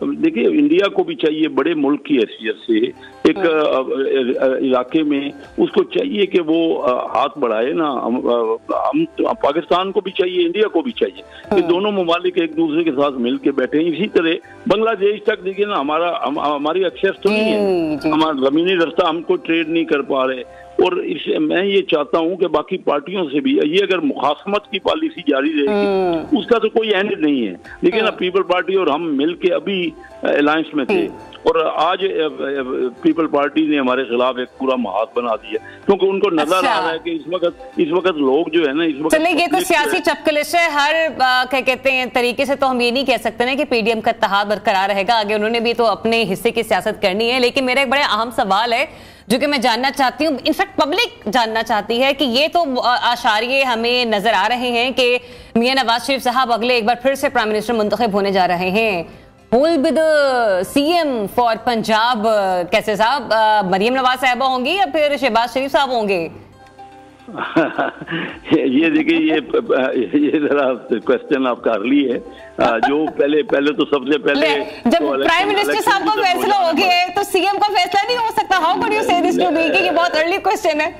देखिए, इंडिया को भी चाहिए बड़े मुल्क की हैसियत से एक इलाके में उसको चाहिए कि वो हाथ बढ़ाए ना। हम पाकिस्तान को भी चाहिए, इंडिया को भी चाहिए कि दोनों ममालिक एक दूसरे के साथ मिल के बैठे। इसी तरह बांग्लादेश तक देखिए ना, हमारी एक्सेस तो नहीं है, हमारा जमीनी रास्ता, हमको ट्रेड नहीं कर पा रहे। और मैं ये चाहता हूं कि बाकी पार्टियों से भी ये अगर मुखासमत की पॉलिसी जारी रहेगी उसका तो कोई एंड नहीं है। लेकिन अब पीपल पार्टी और हम मिलके अभी अलायंस में थे और आज पीपल पार्टी ने हमारे खिलाफ एक पूरा महाद बना दिया, क्योंकि उनको नजर आ रहा है कि इस वक्त लोग जो है ना, इस वक्त चलिए, ये तो सियासी चपकलिश है। हर क्या कहते हैं तरीके से तो हम ये नहीं कह सकते ना कि पीडीएम का इत्तेहाद बरकरार रहेगा। आगे उन्होंने भी तो अपने हिस्से की सियासत करनी है। लेकिन मेरा एक बड़ा अहम सवाल है जो कि मैं जानना चाहती हूँ, इनफैक्ट पब्लिक जानना चाहती है कि ये तो आशारिये हमें नजर आ रहे हैं कि मियां नवाज शरीफ साहब अगले एक बार फिर से प्राइम मिनिस्टर मुंतखब होने जा रहे हैं। Who will be the CM for Punjab? कैसे साहब, मरियम नवाज साहबा होंगी या फिर शहबाज शरीफ साहब होंगे? ये देखिए, ये जरा क्वेश्चन आप कर ली है। जो पहले तो सबसे पहले जब प्राइम मिनिस्टर साहब का फैसला हो गया है तो सीएम का फैसला नहीं हो सकता? हाउ कुड यू से दिस टू मी? कि ये बहुत अर्ली क्वेश्चन है।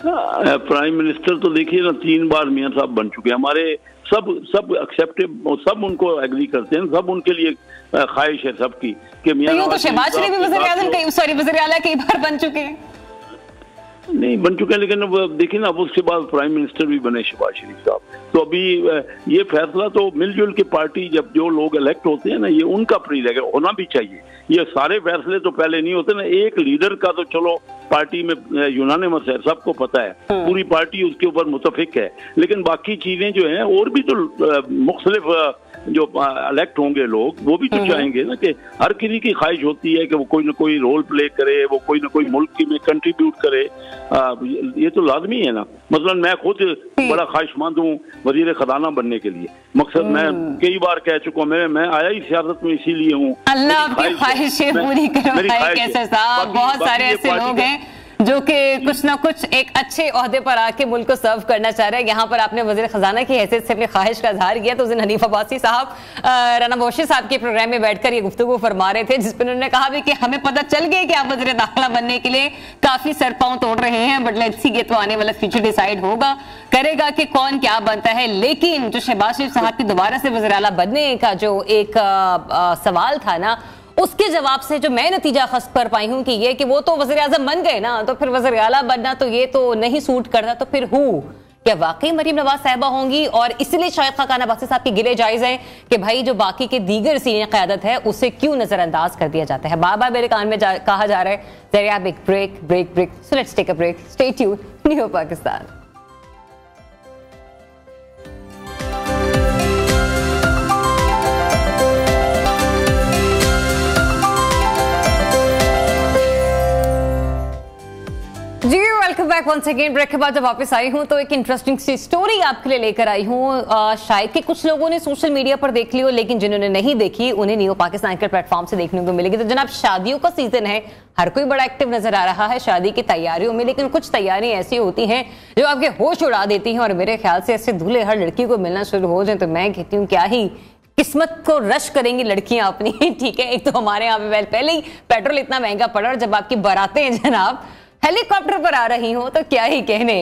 प्राइम मिनिस्टर तो देखिए ना, 3 बार मियां साहब बन चुके हैं। हमारे सब एक्सेप्टेबल, सब उनको एग्री करते हैं, सब उनके लिए ख्वाहिश है सबकी कि मियां तो शहबाज शरीफ भी वज़ीर आला कई बार बन चुके हैं। नहीं बन चुके हैं, लेकिन देखिए ना, अब उसके बाद प्राइम मिनिस्टर भी बने शहबाज शरीफ साहब। तो अभी ये फैसला तो मिलजुल के पार्टी, जब जो लोग इलेक्ट होते हैं ना, ये उनका प्रिविलेज होना भी चाहिए। ये सारे फैसले तो पहले नहीं होते ना, एक लीडर का तो चलो पार्टी में यूनानिमस है, सबको पता है, पूरी पार्टी उसके ऊपर मुतफिक है, लेकिन बाकी चीजें जो हैं और भी तो मुख्तलिफ जो इलेक्ट होंगे लोग, वो भी तो चाहेंगे ना कि हर किसी की ख्वाहिश होती है कि वो कोई ना कोई रोल प्ले करे, वो कोई ना कोई मुल्क में कंट्रीब्यूट करे। ये तो लाजमी है ना। मतलब मैं खुद बड़ा ख्वाहिशमंद हूँ वजीर खजाना बनने के लिए। मकसद मैं कई बार कह चुका हूँ, मैं आया ही सियासत में इसीलिए हूँ। अल्लाह आपकी ख्वाहिशें पूरी करवाए कैसे साहब। बहुत सारे ऐसे लोग हैं जो कि कुछ ना कुछ एक अच्छे ओहदे पर आके मुल्क को सर्व करना चाह रहे हैं। यहाँ पर आपने वजीर खजाना की हैसियत से अपनी ख्वाहिश का इजहार किया, तो उस दिन हनीफ अब्बासी साहब राना बख्शी साहब के प्रोग्राम में बैठकर ये गुफ्तगू फरमा रहे थे, जिसमें उन्होंने कहा भी कि हमें पता चल गया कि आप वजीर दाखिला बनने के लिए काफी सर पांव तोड़ रहे हैं, बट लेट्स सी, ये तो आने वाला फ्यूचर डिसाइड होगा करेगा कि कौन क्या बनता है। लेकिन जो शहबाज शरीफ साहब की दोबारा से वजीर आला बनने का जो एक सवाल था ना, उसके जवाब से जो मैं नतीजा खस कर पाई हूं कि ये कि वो तो वज़ीर आज़म बन गए ना, तो फिर वज़ीर आला बनना तो ये तो नहीं सूट करता। तो फिर क्या वाकई मरीम नवाज साहिबा होंगी? और इसलिए शायद खाकान अब्बासी साहब की गिले जायज हैं कि भाई जो बाकी के दीगर सीनियर क़यादत है उसे क्यों नजरअंदाज कर दिया जाता है। बार बार मेरे कान में कहा जा रहा है जरा आप एक break, so let's take a break, stay tuned, new Pakistan. जी welcome back once again. Break के बाद जब वापस आई हूं तो एक इंटरेस्टिंग सी स्टोरी आपके लिए लेकर आई हूं। शायद कि कुछ लोगों ने सोशल मीडिया पर देख ली हो, लेकिन जिन्होंने नहीं देखी उन्हें न्यू पाकिस्तान के प्लेटफॉर्म से देखने को मिलेगी। तो जनाब, शादियों का सीजन है, हर कोई बड़ा एक्टिव नजर आ रहा है शादी की तैयारियों में, लेकिन कुछ तैयारियां ऐसी होती हैं जो आपके होश उड़ा देती हैं। और मेरे ख्याल से ऐसे दूल्हे हर लड़की को मिलना शुरू हो जाए तो मैं कहती हूँ क्या ही किस्मत को रश करेंगी लड़कियां अपनी। ठीक है, एक तो हमारे यहाँ पे पहले ही पेट्रोल इतना महंगा पड़ा, और जब आपकी बारातें जनाब हेलीकॉप्टर पर आ रही हो तो क्या ही कहने।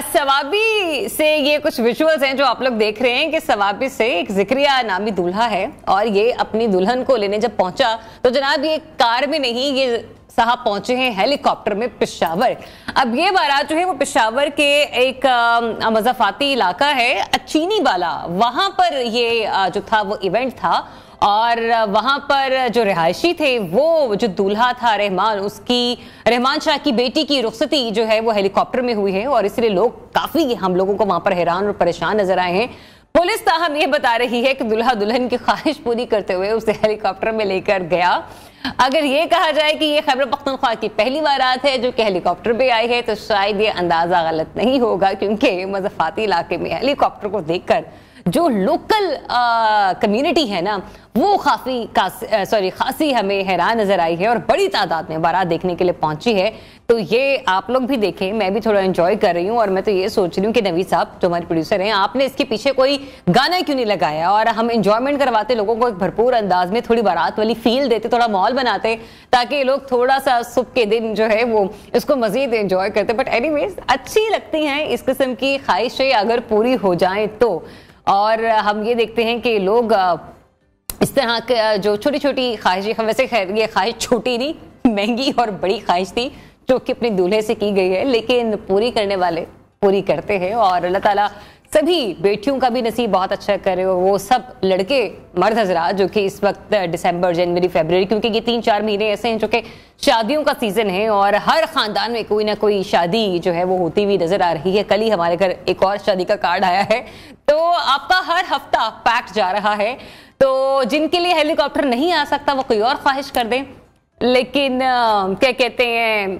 सवाबी से ये कुछ विजुअल्स हैं जो आप लोग देख रहे हैं कि सवाबी से एक जिक्रिया नामी दूल्हा है, और ये अपनी दुल्हन को लेने जब पहुंचा तो जनाब ये कार में नहीं, ये साहब पहुंचे हैं हेलीकॉप्टर में पेशावर। अब ये बारात जो है वो पेशावर के एक मज़ाफाती इलाका है चीनी वाला, वहां पर ये जो था वो इवेंट था, और वहां पर जो रिहायशी थे वो जो दूल्हा था रहमान शाह की बेटी की रुखसती जो है वो हेलीकॉप्टर में हुई है, और इसलिए लोग काफी हम लोगों को वहां पर हैरान और परेशान नजर आए हैं। पुलिस ताहम ये बता रही है कि दूल्हा दुल्हन की ख्वाहिश पूरी करते हुए उसे हेलीकॉप्टर में लेकर गया। अगर ये कहा जाए कि ये खैबर पख्तूनख्वा की पहली बारात है जो कि हेलीकॉप्टर पे आई है, तो शायद ये अंदाजा गलत नहीं होगा, क्योंकि मज़ाफाती इलाके में हेलीकॉप्टर को देखकर जो लोकल कम्युनिटी है ना वो खासी हमें हैरान नजर आई है, और बड़ी तादाद में बारात देखने के लिए पहुंची है। तो ये आप लोग भी देखें, मैं भी थोड़ा एंजॉय कर रही हूँ, और मैं तो ये सोच रही हूँ कि नवीद साहब जो हमारे प्रोड्यूसर हैं, आपने इसके पीछे कोई गाना क्यों नहीं लगाया, और हम एंजॉयमेंट करवाते, लोगों को एक भरपूर अंदाज में थोड़ी बारात वाली फील देते, थोड़ा माहौल बनाते, ताकि लोग थोड़ा सा सुबह के दिन जो है वो इसको मजीद एंजॉय करते। बट एनीवेज अच्छी लगती हैं इस किस्म की ख्वाहिशें अगर पूरी हो जाएं तो। और हम ये देखते हैं कि लोग इस तरह के जो छोटी छोटी ख्वाहिशें, वैसे खैर ये ख्वाहिश छोटी नहीं, महंगी और बड़ी ख्वाहिश थी जो कि अपने दूल्हे से की गई है, लेकिन पूरी करने वाले पूरी करते हैं। और अल्लाह ताला सभी बेटियों का भी नसीब बहुत अच्छा करे, और वो सब लड़के मर्द हजरात जो कि इस वक्त दिसंबर, जनवरी, फरवरी, क्योंकि ये 3-4 महीने ऐसे हैं जो कि शादियों का सीजन है, और हर खानदान में कोई ना कोई शादी जो है वो होती हुई नजर आ रही है। कल ही हमारे घर एक और शादी का कार्ड आया है, तो आपका हर हफ्ता पैक्ड जा रहा है। तो जिनके लिए हेलीकॉप्टर नहीं आ सकता वो कोई और ख्वाहिश कर दें, लेकिन क्या कहते हैं,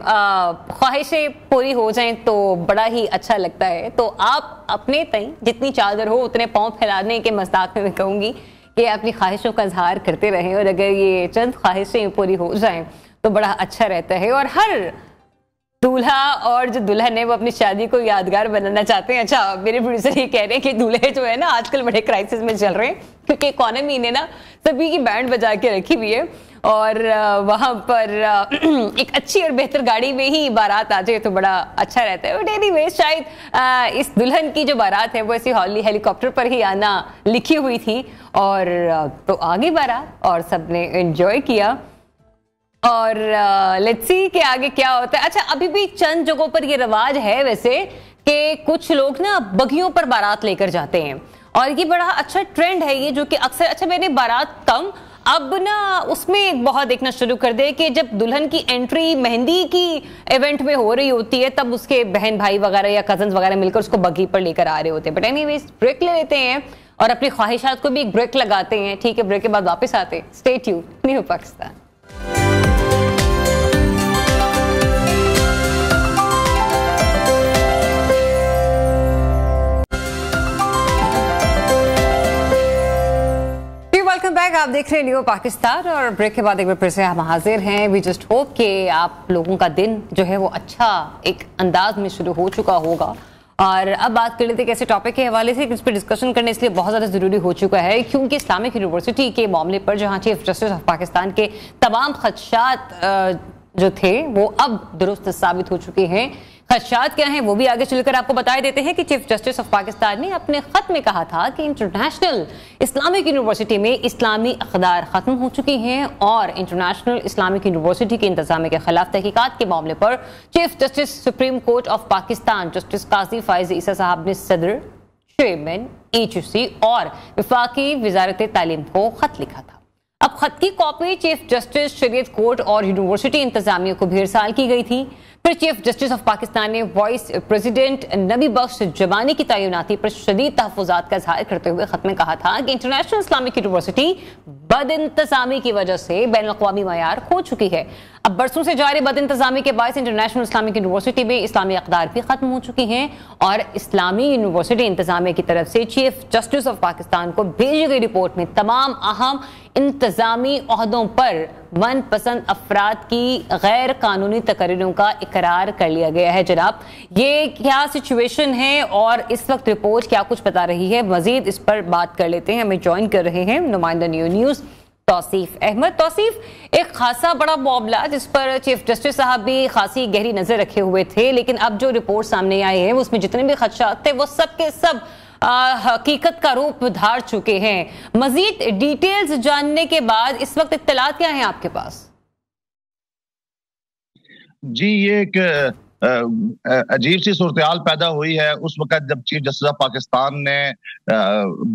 ख्वाहिशें पूरी हो जाएं तो बड़ा ही अच्छा लगता है। तो आप अपने तई जितनी चादर हो उतने पांव फैलाने के मजाक में मैं कहूंगी कि अपनी ख्वाहिशों का इजहार करते रहें, और अगर ये चंद ख्वाहिशें पूरी हो जाएं तो बड़ा अच्छा रहता है। और हर दूल्हा और जो दुल्हन है वो अपनी शादी को यादगार बनाना चाहते हैं। अच्छा, मेरे प्रोड्यूसर ये कह रहे हैं कि दूल्हे जो है ना आजकल बड़े क्राइसिस में चल रहे हैं, क्योंकि इकोनॉमी ने ना सभी की बैंड बजा के रखी हुई है। और वहां पर एक अच्छी और बेहतर गाड़ी में ही बारात आ जाए तो बड़ा अच्छा रहता है। बट एनीवे शायद इस दुल्हन की जो बारात है वो ऐसी हेलीकॉप्टर पर ही आना लिखी हुई थी और तो आगे बारात और सबने एंजॉय किया और लेट्स सी कि आगे क्या होता है। अच्छा, अभी भी चंद जगहों पर ये रिवाज है वैसे कि कुछ लोग ना बगियों पर बारात लेकर जाते हैं और ये बड़ा अच्छा ट्रेंड है ये, जो कि अक्सर, अच्छा मैंने बारात कम अब ना उसमें बहुत देखना शुरू कर दे कि जब दुल्हन की एंट्री मेहंदी की इवेंट में हो रही होती है तब उसके बहन भाई वगैरह या कजन्स वगैरह मिलकर उसको बगी पर लेकर आ रहे होते हैं। बट एनीवेज ब्रेक ले लेते हैं और अपनी ख्वाहिशात को भी एक ब्रेक लगाते हैं। ठीक है, ब्रेक के बाद वापस आते हैं। Stay tuned, new Pakistan. Welcome back, आप देख रहे हैं न्यू पाकिस्तान और ब्रेक के बाद एक बार फिर से हम हाजिर हैं। वी जस्ट होप कि आप लोगों का दिन जो है वो अच्छा एक अंदाज में शुरू हो चुका होगा। और अब बात कर लेते हैं कैसे टॉपिक के हवाले से, इस पर डिस्कशन करने इसलिए बहुत ज़्यादा ज़रूरी हो चुका है क्योंकि इस्लामिक यूनिवर्सिटी के मामले पर जहां चीफ जस्टिस ऑफ पाकिस्तान के तमाम खदशात जो थे वो अब दुरुस्त साबित हो चुके हैं। खदशात क्या हैं वो भी आगे चलकर आपको बता देते हैं कि चीफ जस्टिस ऑफ पाकिस्तान ने अपने खत में कहा था कि इंटरनेशनल इस्लामिक यूनिवर्सिटी में इस्लामी अक़दार खत्म हो चुकी हैं और इंटरनेशनल इस्लामिक यूनिवर्सिटी के इंतजाम के खिलाफ तहकीकात के मामले पर chief justice supreme court of Pakistan justice Qazi Faez Isa साहब ने सदर, चेयरमैन, HUC और वफाकी वजारत तालीम को खत लिखा था। अब खत की कॉपी चीफ जस्टिस शरीयत कोर्ट और यूनिवर्सिटी इंतजामिया को भी इरसाल की गई थी। फिर चीफ जस्टिस ऑफ पाकिस्तान ने वाइस प्रेसिडेंट नबी बख्श जमानी की तैनाती पर शदीद तहफ़्फ़ुज़ात का इज़हार करते हुए खत में कहा था कि इंटरनेशनल इस्लामिक यूनिवर्सिटी बदइंतज़ामी की वजह से बैनुल-अक़वामी मयार खो चुकी है। अब बरसों से जारी बदइंतज़ामी के बायस इंटरनेशनल इस्लामिक यूनिवर्सिटी में इस्लामी अक़दार भी खत्म हो चुकी हैं और इस्लामी यूनिवर्सिटी इंतजामिया की तरफ से चीफ जस्टिस ऑफ पाकिस्तान को भेजी गई रिपोर्ट में तमाम अहम इंतजामी ओहदों पर मनपसंद अफराद की गैर कानूनी तकरीरों का इकरार कर लिया गया है। जनाब, ये क्या सिचुएशन है और इस वक्त रिपोर्ट क्या कुछ बता रही है, मजीद इस पर बात कर लेते हैं। हमें ज्वाइन कर रहे हैं नुमाइंदा न्यूज़ तौसीफ अहमद। तौसीफ, एक खासा बड़ा मामला जिस पर चीफ जस्टिस साहब भी खासी गहरी नजर रखे हुए थे, लेकिन अब जो रिपोर्ट सामने आई है उसमें जितने भी खदशात थे वो सब के सब हकीकत का रूप धार चुके हैं। मजीद डिटेल्स जानने के बाद इस वक्त इत्तलात क्या है आपके पास? जी, ये एक अजीब सी सूरत पैदा हुई है उस वक्त जब चीफ जस्टिस ऑफ पाकिस्तान ने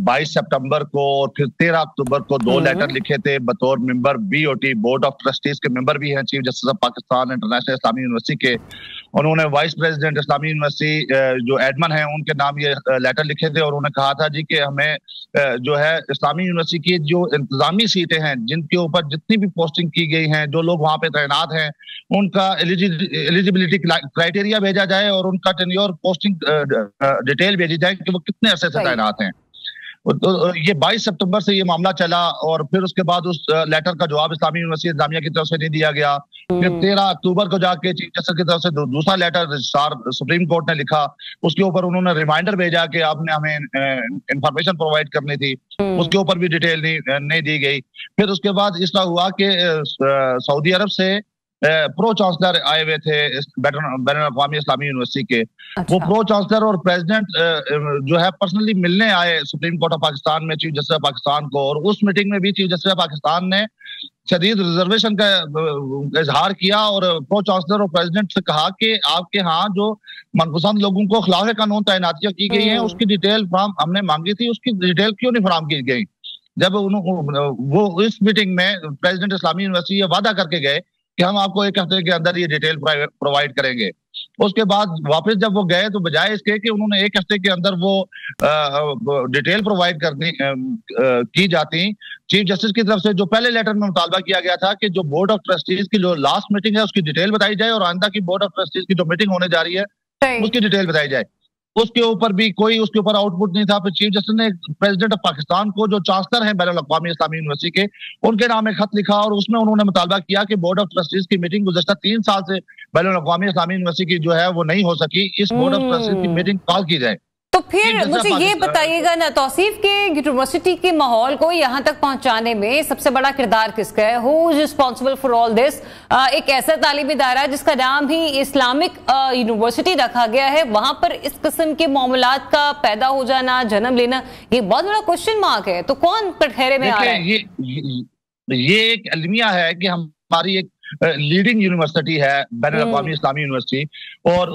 22 सितंबर को और फिर 13 अक्टूबर को 2 लेटर लिखे थे बतौर member BOT, board of trustees के मेंबर भी हैं chief justice of Pakistan international Islami university के। उन्होंने वाइस प्रेसिडेंट इस्लामी यूनिवर्सिटी जो एडमन है उनके नाम ये लेटर लिखे थे और उन्होंने कहा था जी कि हमें जो है इस्लामी यूनिवर्सिटी की जो इंतजामी सीटें हैं जिनके ऊपर जितनी भी पोस्टिंग की गई हैं, जो लोग वहां पे तैनात हैं, उनका एलिजिबिलिटी क्राइटेरिया भेजा जाए और उनका टेन्योर पोस्टिंग डिटेल भेजी जाए कि वो कितने अरसे से तैनात हैं। तो ये 22 सितंबर से ये मामला चला और फिर उसके बाद उस लेटर का जवाब इस्लामी यूनिवर्सिटी इंतजामिया की तरफ से नहीं दिया गया। फिर 13 अक्टूबर को जाके चीफ जस्टिस की तरफ से दूसरा लेटर रजिस्ट्रार सुप्रीम कोर्ट ने लिखा, उसके ऊपर उन्होंने रिमाइंडर भेजा कि आपने हमें इंफॉर्मेशन प्रोवाइड करनी थी, उसके ऊपर भी डिटेल नहीं दी गई। फिर उसके बाद इस तरह हुआ कि सऊदी अरब से प्रो चांसलर आए हुए थे बैनुल-अक़वामी इस्लामी यूनिवर्सिटी के। वो प्रो चांसलर और प्रेसिडेंट जो है पर्सनली मिलने आए सुप्रीम कोर्ट ऑफ पाकिस्तान में चीफ जस्टिस ऑफ पाकिस्तान को, और उस मीटिंग में भी चीफ जस्टिस ऑफ पाकिस्तान ने शदीद रिजर्वेशन का इजहार किया और प्रो चांसलर और प्रेसिडेंट से कहा कि आपके यहाँ जो मनपसंद लोगों को खिलाफ कानून तैनातियां की गई हैं उसकी डिटेल हमने मांगी थी, उसकी डिटेल क्यों नहीं फराहम की गई। जब वो इस मीटिंग में प्रेसिडेंट इस्लामी यूनिवर्सिटी ये वादा करके गए कि हम आपको 1 हफ्ते के अंदर ये डिटेल प्रोवाइड करेंगे, उसके बाद वापस जब वो गए तो बजाय इसके कि उन्होंने 1 हफ्ते के अंदर वो डिटेल प्रोवाइड करनी की जाती, चीफ जस्टिस की तरफ से जो पहले लेटर में मुतालबा किया गया था कि जो बोर्ड ऑफ ट्रस्टीज की जो लास्ट मीटिंग है उसकी डिटेल बताई जाए और आइंदा की बोर्ड ऑफ ट्रस्टीज की जो मीटिंग होने जा रही है उसकी डिटेल बताई जाए, उसके ऊपर भी कोई उसके ऊपर आउटपुट नहीं था। फिर चीफ जस्टिस ने प्रेसिडेंट ऑफ पाकिस्तान को जो चांसलर हैं बैनुल-अक़वामी इस्लामी यूनिवर्सिटी के, उनके नाम एक खत लिखा और उसमें उन्होंने मुतालबा किया कि बोर्ड ऑफ ट्रस्टीज की मीटिंग गुज़श्ता 3 साल से बैनुल-अक़वामी इस्लामी यूनिवर्सिटी की जो है वो नहीं हो सकी, इस बोर्ड ऑफ ट्रस्टीज की मीटिंग कॉल की जाए। तो फिर मुझे ये बताइएगा ना तौसीफ के यूनिवर्सिटी के माहौल को यहाँ तक पहुंचाने में सबसे बड़ा किरदार किसका है? Who is responsible for all this? एक ऐसा तालीमी इदारा जिसका नाम ही इस्लामिक यूनिवर्सिटी रखा गया है, वहां पर इस किस्म के मामलात का पैदा हो जाना, जन्म लेना, ये बहुत बड़ा क्वेश्चन मार्क है। तो कौन कटघरे में आ रहा है? ये एक अलमिया है कि हमारी एक लीडिंग यूनिवर्सिटी है, बैनुल-अक़वामी इस्लामी यूनिवर्सिटी, और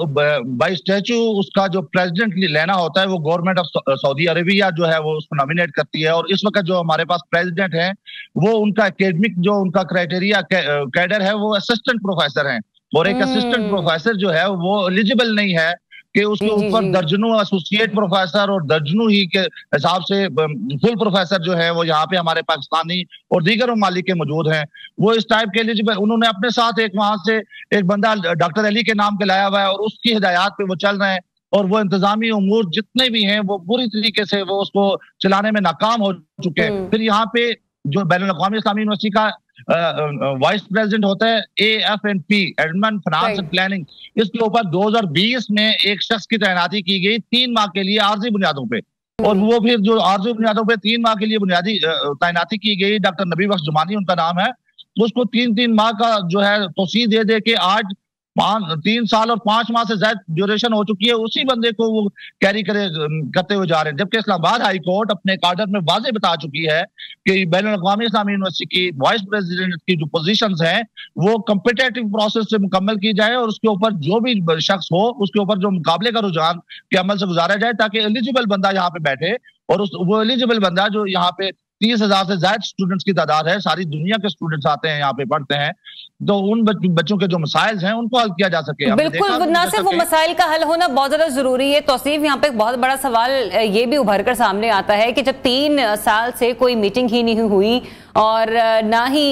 बाई स्टैचू उसका जो प्रेसिडेंट लेना होता है वो गवर्नमेंट ऑफ सऊदी अरेबिया जो है वो उसको नॉमिनेट करती है। और इस वक्त जो हमारे पास प्रेसिडेंट है वो उनका एकेडमिक जो उनका क्राइटेरिया कैडर है वो असिस्टेंट प्रोफेसर है, और एक असिस्टेंट प्रोफेसर जो है वो एलिजिबल नहीं है कि उसके ऊपर दर्जनों एसोसिएट प्रोफेसर और दर्जनों ही के हिसाब से फुल प्रोफेसर जो है वो यहाँ पे हमारे पाकिस्तानी और दीगर ममालिक के मौजूद हैं। वो इस टाइप के एलिजिबल, उन्होंने अपने साथ एक वहां से एक बंदा डॉक्टर अली के नाम के लाया हुआ है और उसकी हिदायत पे वो चल रहे हैं, और वो इंतजामी उमूर जितने भी हैं वो पूरी तरीके से वो उसको चलाने में नाकाम हो चुके हैं। फिर यहाँ पे जो बैनुल-अक़वामी इस्लामी यूनिवर्सिटी का वाइस प्रेसिडेंट होता है AFNP, admin finance and planning, इसके ऊपर 2020 में एक शख्स की तैनाती की गई 3 माह के लिए आर्जी बुनियादों पे, और वो फिर जो आर्जी बुनियादों पे 3 माह के लिए बुनियादी तैनाती की गई, डॉक्टर नबी बख्श जुमानी उनका नाम है, तो उसको 3 माह का जो है तोसी दे दे के आज 3 साल और 5 माह से ज्यादा ड्यूरेशन हो चुकी है, उसी बंदे को वो कैरी करते हुए जा रहे हैं। जबकि इस्लामाबाद हाई कोर्ट अपने कार्डर में वाजे बता चुकी है कि बैनुल-अक़वामी इस्लामी यूनिवर्सिटी की वाइस प्रेसिडेंट की जो पोजीशंस हैं वो कम्पिटेटिव प्रोसेस से मुकम्मल की जाए, और उसके ऊपर जो भी शख्स हो उसके ऊपर जो मुकाबले का रुझान के अमल से गुजारा जाए, ताकि एलिजिबल बंदा यहाँ पे बैठे, और वो एलिजिबल बंदा जो यहाँ पे 30,000 से ज्यादा स्टूडेंट्स की तादाद है, सारी दुनिया के स्टूडेंट्स आते हैं यहाँ पे पढ़ते हैं, तो उन बच्चों के जो मसाइल हैं उनको हल किया जा सके। बिल्कुल, ना सिर्फ वो मसाइल का हल होना बहुत ज्यादा जरूरी है। तौसीफ, यहाँ पे एक बहुत बड़ा सवाल ये भी उभर कर सामने आता है कि जब 3 साल से कोई मीटिंग ही नहीं हुई और ना ही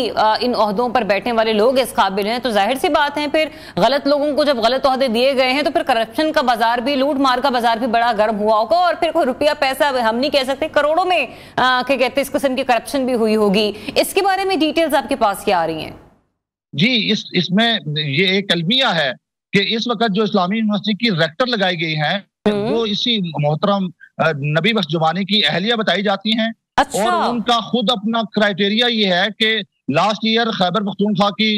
इन ओहदों पर बैठने वाले लोग इस काबिल हैं, तो जाहिर सी बात है फिर गलत लोगों को जब गलत ओहदे दिए गए हैं तो फिर करप्शन का बाजार भी, लूट मार का बाजार भी बड़ा गर्म हुआ होगा, और फिर कोई रुपया पैसा हम नहीं कह सकते, करोड़ों में क्या कहते हैं इस किस्म की करप्शन भी हुई होगी। इसके बारे में डिटेल्स आपके पास क्या आ रही हैं? जी, इसमें ये एक अलमिया है कि इस वक्त जो इस्लामी यूनिवर्सिटी की रेक्टर लगाई गई हैं वो इसी मोहतरम नबी बख्श जुमानी की अहलिया बताई जाती हैं। अच्छा। और उनका खुद अपना क्राइटेरिया ये है कि लास्ट ईयर खैबर पख्तूनख्वा की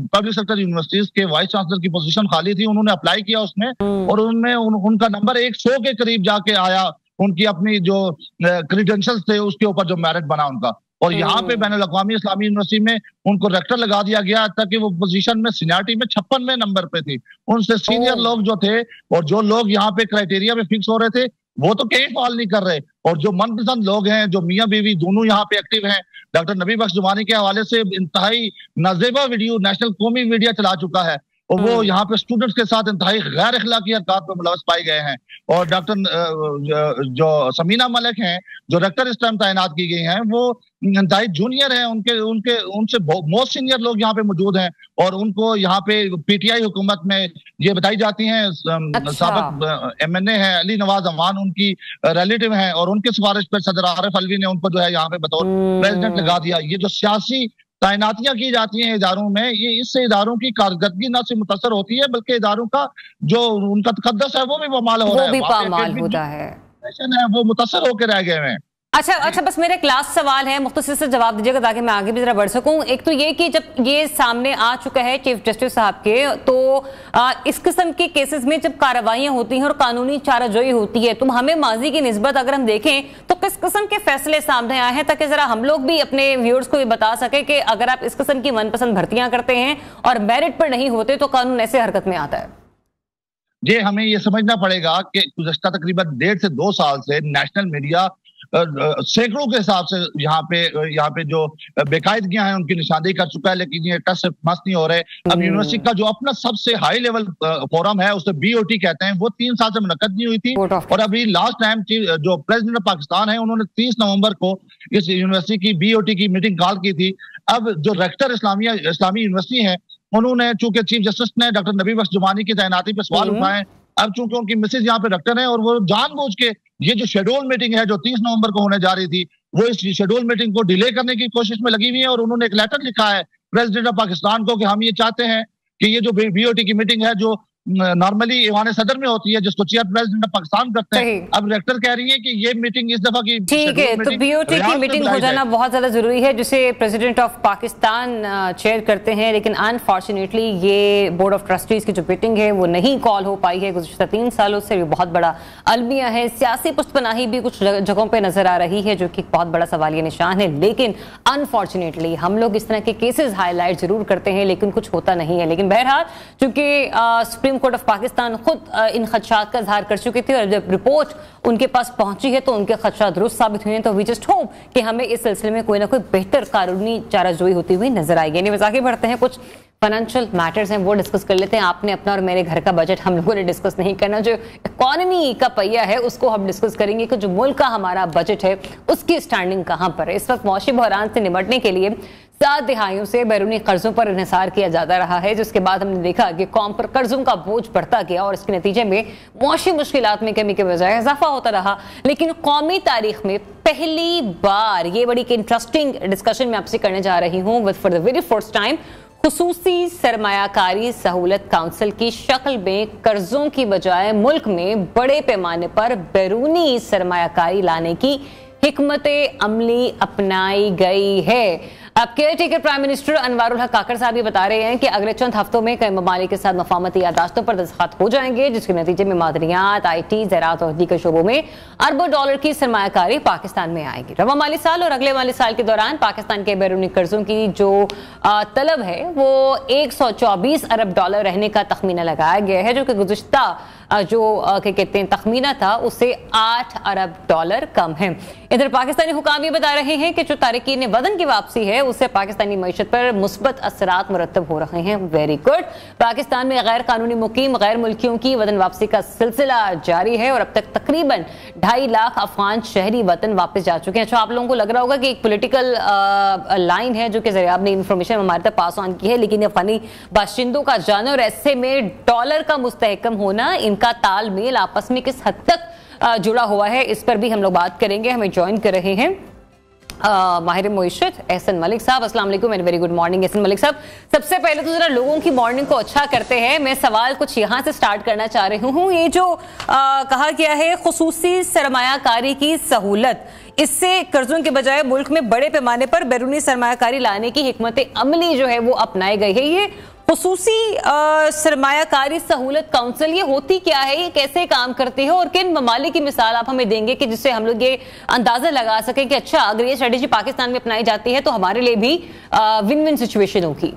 पब्लिक सेक्टर यूनिवर्सिटीज के वाइस चांसलर की पोजीशन खाली थी, उन्होंने अप्लाई किया उसमें, और उनमें उनका नंबर 100 के करीब जाके आया, उनकी अपनी जो क्रीडेंशियल्स थे उसके ऊपर जो मेरिट बना उनका। और यहाँ पे बैनुल-अक़वामी इस्लामी यूनिवर्सिटी में उनको रेक्टर लगा दिया गया, ताकि वो पोजीशन में सीनियरिटी में 56वें नंबर पे थी। उनसे सीनियर लोग जो थे और जो लोग यहाँ पे क्राइटेरिया में फिक्स हो रहे थे वो तो कहीं फॉल नहीं कर रहे, और जो मनपसंद लोग हैं, जो मियाँ बीवी दोनों यहाँ पे एक्टिव हैं, डॉक्टर नबी बख्श जुमानी के हवाले से इंतहाई नाजेबा वीडियो नेशनल कौमी मीडिया चला चुका है, और वो यहाँ पे स्टूडेंट्स के साथ इंतहाई गैर अखलाकी हरकत में मुलव्वस पाए गए हैं। और डॉक्टर जो समीना मलिक हैं जो रेक्टर इस टाइम तैनात की गई हैं, वो इंतहाई जूनियर हैं, उनसे मोस्ट सीनियर लोग यहाँ पे मौजूद हैं, और उनको यहाँ पे PTI हुकूमत में ये बताई जाती हैं, साबिक MNA हैं अली नवाज अमान उनकी रिलेटिव हैं, और उनकी सिफारिश पर सदर आरिफ अलवी ने उनको जो है यहाँ पे बतौर प्रेसिडेंट लगा दिया। ये जो सियासी तैनातियां की जाती हैं इदारों में, ये इससे इदारों की कारकर्दगी न सिर्फ मुतासर होती है बल्कि इदारों का जो उनका तकद्दस है वो भी पामाल हो रहा है, वो मुतासर होकर रह गए हैं। अच्छा, बस मेरा एक लास्ट सवाल है, मुख्तसर से जवाब दीजिएगा ताकि मैं आगे भी जरा बढ़ सकूं। एक तो ये कि जब ये सामने आ चुका है चीफ जस्टिस साहब के, तो इस किस्म के केसेस में जब कार्रवाइयां होती हैं और कानूनी चाराजोई होती है, तो हमें माजी की निस्बत अगर हम देखें तो किस किस्म के फैसले सामने आए हैं, ताकि जरा हम लोग भी अपने व्यूअर्स को ये बता सके कि अगर आप इस किस्म की मनपसंद भर्तियां करते हैं और मेरिट पर नहीं होते तो कानून ऐसे हरकत में आता है? जी, हमें ये समझना पड़ेगा कि गुज़श्ता तकरीबन 1.5 से 2 साल से नेशनल मीडिया सैकड़ों के हिसाब से यहाँ पे जो बेकायदगियां हैं उनकी निशानदेही कर चुका है, लेकिन ये टच से मस नहीं हो रहे। अब यूनिवर्सिटी का जो अपना सबसे हाई लेवल फोरम है उसे BOT कहते हैं, वो 3 साल से मुनक्कद नहीं हुई थी, और अभी लास्ट टाइम जो प्रेसिडेंट ऑफ पाकिस्तान है उन्होंने 30 नवंबर को इस यूनिवर्सिटी की BOT की मीटिंग कॉल की थी। अब जो रेक्टर इस्लामी यूनिवर्सिटी है उन्होंने, चूंकि चीफ जस्टिस ने डॉक्टर नबी बख्श जुमानी की तैनाती पे सवाल उठाए, अब चूंकि उनकी मिसेज यहाँ पे रेक्टर है और वो जानबूझ के ये जो शेड्यूल मीटिंग है जो 30 नवंबर को होने जा रही थी, वो इस शेड्यूल मीटिंग को डिले करने की कोशिश में लगी हुई है, और उन्होंने एक लेटर लिखा है प्रेसिडेंट ऑफ पाकिस्तान को कि हम ये चाहते हैं कि ये जो BOT की मीटिंग है जो नॉर्मली ईवान सदर में होती है, जिसको चेयर प्रेसिडेंट पाकिस्तान करते हैं। अब डायरेक्टर कह रही है कि ये मीटिंग इस दफा की ठीक है, तो बीओटी की मीटिंग हो जाना बहुत ज्यादा जरूरी है, जिसे प्रेसिडेंट ऑफ पाकिस्तान चेयर करते हैं, लेकिन अनफॉर्चुनेटली ये बोर्ड ऑफ ट्रस्टीज की जो मीटिंग है वो नहीं कॉल हो पाई है। गुज़श्ता 3 सालों से ये बहुत बड़ा अलमिया है। सियासी पुष्पनाही भी कुछ जगहों पे नजर आ रही है, जो कि बहुत बड़ा सवालिया निशान है। लेकिन अनफॉर्चुनेटली हम लोग इस तरह के केसेस हाईलाइट जरूर करते हैं, लेकिन कुछ होता नहीं है। लेकिन बहरहाल चूंकि सुप्रीम कोर्ट ऑफ पाकिस्तान खुद इन खदशात का इजहार कर चुके थे और जब रिपोर्ट उनके पास पहुंची है तो उनके खदशात दुरुस्त साबित हुए हैं, तो वी जस्ट होप कि हमें इस सिलसिले में कोई ना कोई बेहतर कानूनी चाराजोई होती हुई नजर आएगी। नहीं, आगे बढ़ते हैं, कुछ फाइनेंशियल मैटर्स हैं वो डिस्कस कर लेते हैं। आपने अपना और मेरे घर का बजट हम लोगों ने डिस्कस नहीं करना, जो इकोनॉमी का पहिया है उसको हम डिस्कस करेंगे कि जो मुल्क का हमारा बजट है उसकी स्टैंडिंग कहां पर है। इस वक्त मौशी बहरान से निपटने के लिए 7 दिहाइयों से बैरूनी कर्जों पर इन्हिसार किया जाता रहा है, जिसके बाद हमने देखा कि कौम पर कर्जों का बोझ बढ़ता गया और इसके नतीजे में मौशी मुश्किलात में कमी के बजाय इजाफा होता रहा। लेकिन कौमी तारीख में पहली बार, ये बड़ी इंटरेस्टिंग डिस्कशन में आपसे करने जा रही हूं, with for the very first time खुसूसी सरमायाकारी सहूलत काउंसिल की शक्ल में कर्जों की बजाय मुल्क में बड़े पैमाने पर बैरूनी सरमायाकारी लाने की हिकमत अमली अपनाई गई है। अब care taker prime minister Anwarul हक काकर साहब ये बता रहे हैं कि अगले चंद हफ्तों में कई ममालिक के साथ मफाहमती यादाश्तों पर दस्तखत हो जाएंगे, जिसके नतीजे में मादनियात, IT, ज़राअत और दीगर शोबों में अरबों डॉलर की सरमायाकारी पाकिस्तान में आएगी। रवा माली साल और अगले माली साल के दौरान पाकिस्तान के बैरूनी कर्जों की जो तलब है वो 124 अरब डॉलर रहने का तखमीना लगाया गया है, जो कि गुज़िश्ता जो कहते हैं तखमीना था उससे 8 अरब डॉलर कम है। इधर पाकिस्तानी हुकाम ये बता रहे हैं कि जो तारिकीन वतन की वापसी है उससे पाकिस्तानी मईशत पर मुस्बत असरात मुरतब हो रहे हैं। Very good. पाकिस्तान में गैर कानूनी मुकीम गैर मुल्कियों की वतन वापसी का सिलसिला जारी है और अब तक तकरीबन 2.5 लाख अफगान शहरी वतन वापस जा चुके हैं। अच्छा, आप लोगों को लग रहा होगा कि एक पॉलिटिकल लाइन है जो कि जरिए आपने इंफॉर्मेशन हमारे तक पास ऑन की है, लेकिन अफगानी बाशिंदों का जाना और ऐसे में डॉलर का मुस्तहकम होना, इनका तालमेल आपस में किस हद तक जुड़ा हुआ है, इस पर भी हम लोग बात करेंगे। हमें ज्वाइन कर रहे हैं माहिर मुइशत एहसन मलिक साहब। अस्सलाम वालेकुम and very good morning Ehsan Malik साहब। सबसे पहले तो जरा लोगों की मॉर्निंग को अच्छा करते हैं, मैं सवाल कुछ यहां से स्टार्ट करना चाह रही हूं। ये जो कहा गया है खुसूसी सरमायाकारी की सहूलत, इससे कर्जों के बजाय मुल्क में बड़े पैमाने पर बैरूनी सरमायाकारी लाने की हिकमत अमली जो है वो अपनाई गई है। ये खुसूसी सरमायाकारी सहूलत काउंसिल ये होती क्या है, ये कैसे काम करती है और किन ममालिक की मिसाल आप हमें देंगे कि जिससे हम लोग ये अंदाजा लगा सकें कि अच्छा अगर ये स्ट्रेटेजी पाकिस्तान में अपनाई जाती है तो हमारे लिए भी विन विन सिचुएशन होगी।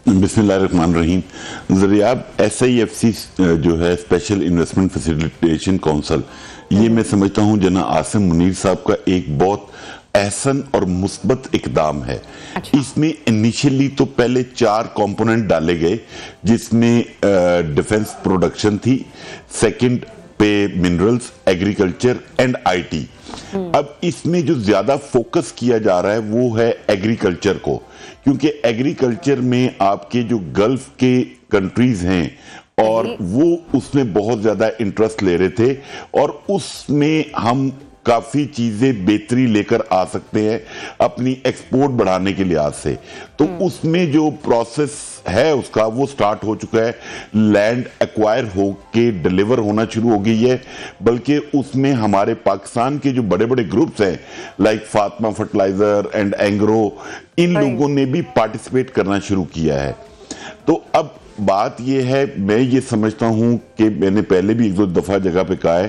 बिस्मिल्लाहिर्रहमानिर्रहीम। ज़रियाब SIFC जो है स्पेशल इन्वेस्टमेंट फैसिलिटेशन काउंसिल, ये मैं समझता हूँ जना आसिम मुनीर साहब का एक बहुत एहसन और मुस्बत इकदाम है। अच्छा। इसमें इनिशियली तो पहले 4 कंपोनेंट डाले गए, जिसमें डिफेंस प्रोडक्शन थी, सेकंड पे मिनरल्स, एग्रीकल्चर एंड IT। अब इसमें जो ज्यादा फोकस किया जा रहा है वो है एग्रीकल्चर को, क्योंकि एग्रीकल्चर में आपके जो गल्फ के कंट्रीज हैं और वो उसमें बहुत ज्यादा इंटरेस्ट ले रहे थे और उसमें हम काफी चीजें बेहतरी लेकर आ सकते हैं अपनी एक्सपोर्ट बढ़ाने के लिहाज से। तो उसमें जो प्रोसेस है उसका वो स्टार्ट हो चुका है, लैंड एक्वायर होके डिलीवर होना शुरू हो गई है। बल्कि उसमें हमारे पाकिस्तान के जो बड़े बड़े ग्रुप्स हैं like Fatima fertiliser and Engro, इन लोगों ने भी पार्टिसिपेट करना शुरू किया है। तो अब बात यह है, मैं ये समझता हूं कि मैंने पहले भी 1-2 दफा जगह पे कहा है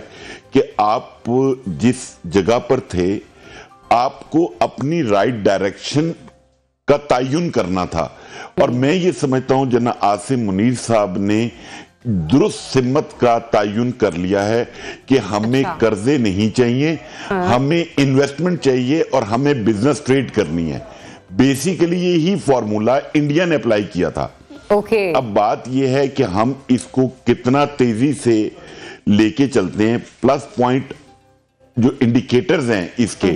कि आप जिस जगह पर थे आपको अपनी राइट डायरेक्शन का तयन करना था, और मैं ये समझता हूं जना आसिम मुनीर साहब ने दुरुस्त सिमत का तयन कर लिया है कि हमें कर्जे नहीं चाहिए, हमें इन्वेस्टमेंट चाहिए और हमें बिजनेस ट्रेड करनी है। बेसिकली यही फॉर्मूला इंडिया ने अप्लाई किया था। अब बात यह है कि हम इसको कितना तेजी से लेके चलते हैं। प्लस पॉइंट जो इंडिकेटर्स हैं इसके,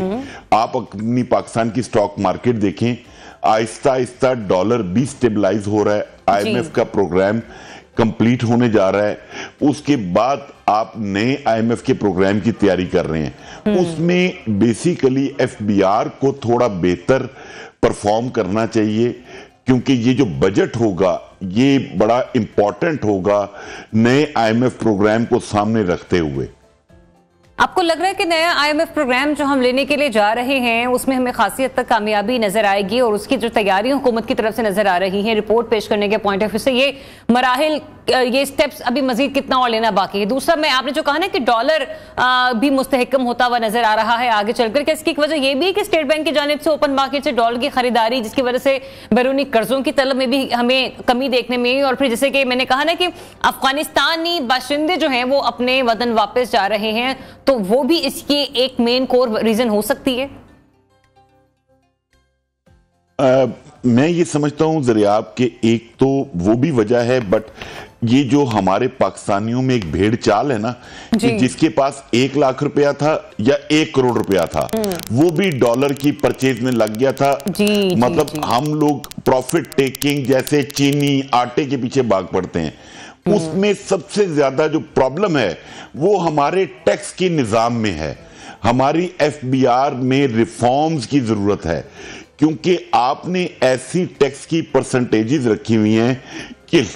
आप अपनी पाकिस्तान की स्टॉक मार्केट देखें, आहिस्ता आहिस्ता डॉलर भी स्टेबलाइज हो रहा है, IMF का प्रोग्राम कंप्लीट होने जा रहा है, उसके बाद आप नए IMF के प्रोग्राम की तैयारी कर रहे हैं। उसमें बेसिकली FBR को थोड़ा बेहतर परफॉर्म करना चाहिए, क्योंकि ये जो बजट होगा ये बड़ा इंपॉर्टेंट होगा नए IMF प्रोग्राम को सामने रखते हुए। आपको लग रहा है कि नया IMF प्रोग्राम जो हम लेने के लिए जा रहे हैं उसमें हमें खासी हद तक कामयाबी नजर आएगी और उसकी जो तैयारियां हुकूमत की तरफ से नजर आ रही हैं रिपोर्ट पेश करने के पॉइंट ऑफ व्यू से, ये मराहिल, ये स्टेप्स अभी मजीद कितना और लेना बाकी है? दूसरा, मैं आपने जो कहा ना कि डॉलर भी मुस्तहकम होता हुआ नजर आ रहा है आगे चलकर, क्या इसकी वजह ये भी है कि स्टेट बैंक की जानिब से ओपन मार्केट से डॉलर की खरीदारी, जिसकी वजह से बैरूनी कर्जों की तलब में भी हमें कमी देखने में, और फिर जैसे कि मैंने कहा ना कि अफगानिस्तानी बाशिंदे जो हैं वो अपने वतन वापस जा रहे हैं, तो वो भी इसकी एक मेन कोर रीजन हो सकती है? मैं ये समझता हूं ज़रियाब के एक तो वो भी वजह है, बट ये जो हमारे पाकिस्तानियों में एक भेड़ चाल है ना कि जिसके पास 1 लाख रुपया था या 1 करोड़ रुपया था वो भी डॉलर की परचेज में लग गया था। मतलब हम लोग प्रॉफिट टेकिंग जैसे चीनी आटे के पीछे भाग पड़ते हैं। उसमें सबसे ज्यादा जो प्रॉब्लम है वो हमारे टैक्स की निजाम में है। हमारी FBR में रिफॉर्म्स की जरूरत है, क्योंकि आपने ऐसी टैक्स की परसेंटेजेस रखी हुई हैं कि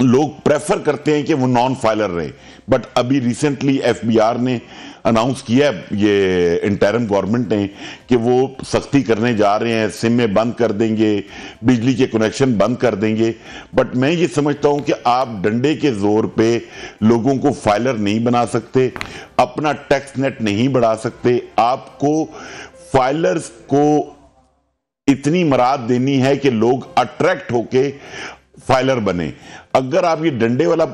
लोग प्रेफर करते हैं कि वो नॉन फाइलर रहे। बट अभी रिसेंटली FBR ने अनाउंस किया, ये इंटरिम गवर्नमेंट ने, कि वो सख्ती करने जा रहे हैं, सिम में बंद कर देंगे, बिजली के कनेक्शन बंद कर देंगे। बट मैं ये समझता हूं कि आप डंडे के जोर पे लोगों को फाइलर नहीं बना सकते, अपना टैक्स नेट नहीं बढ़ा सकते। आपको फाइलर्स को इतनी मराद देनी है कि लोग अट्रैक्ट होके फाइलर बने। अगर आप ये डंडे वाला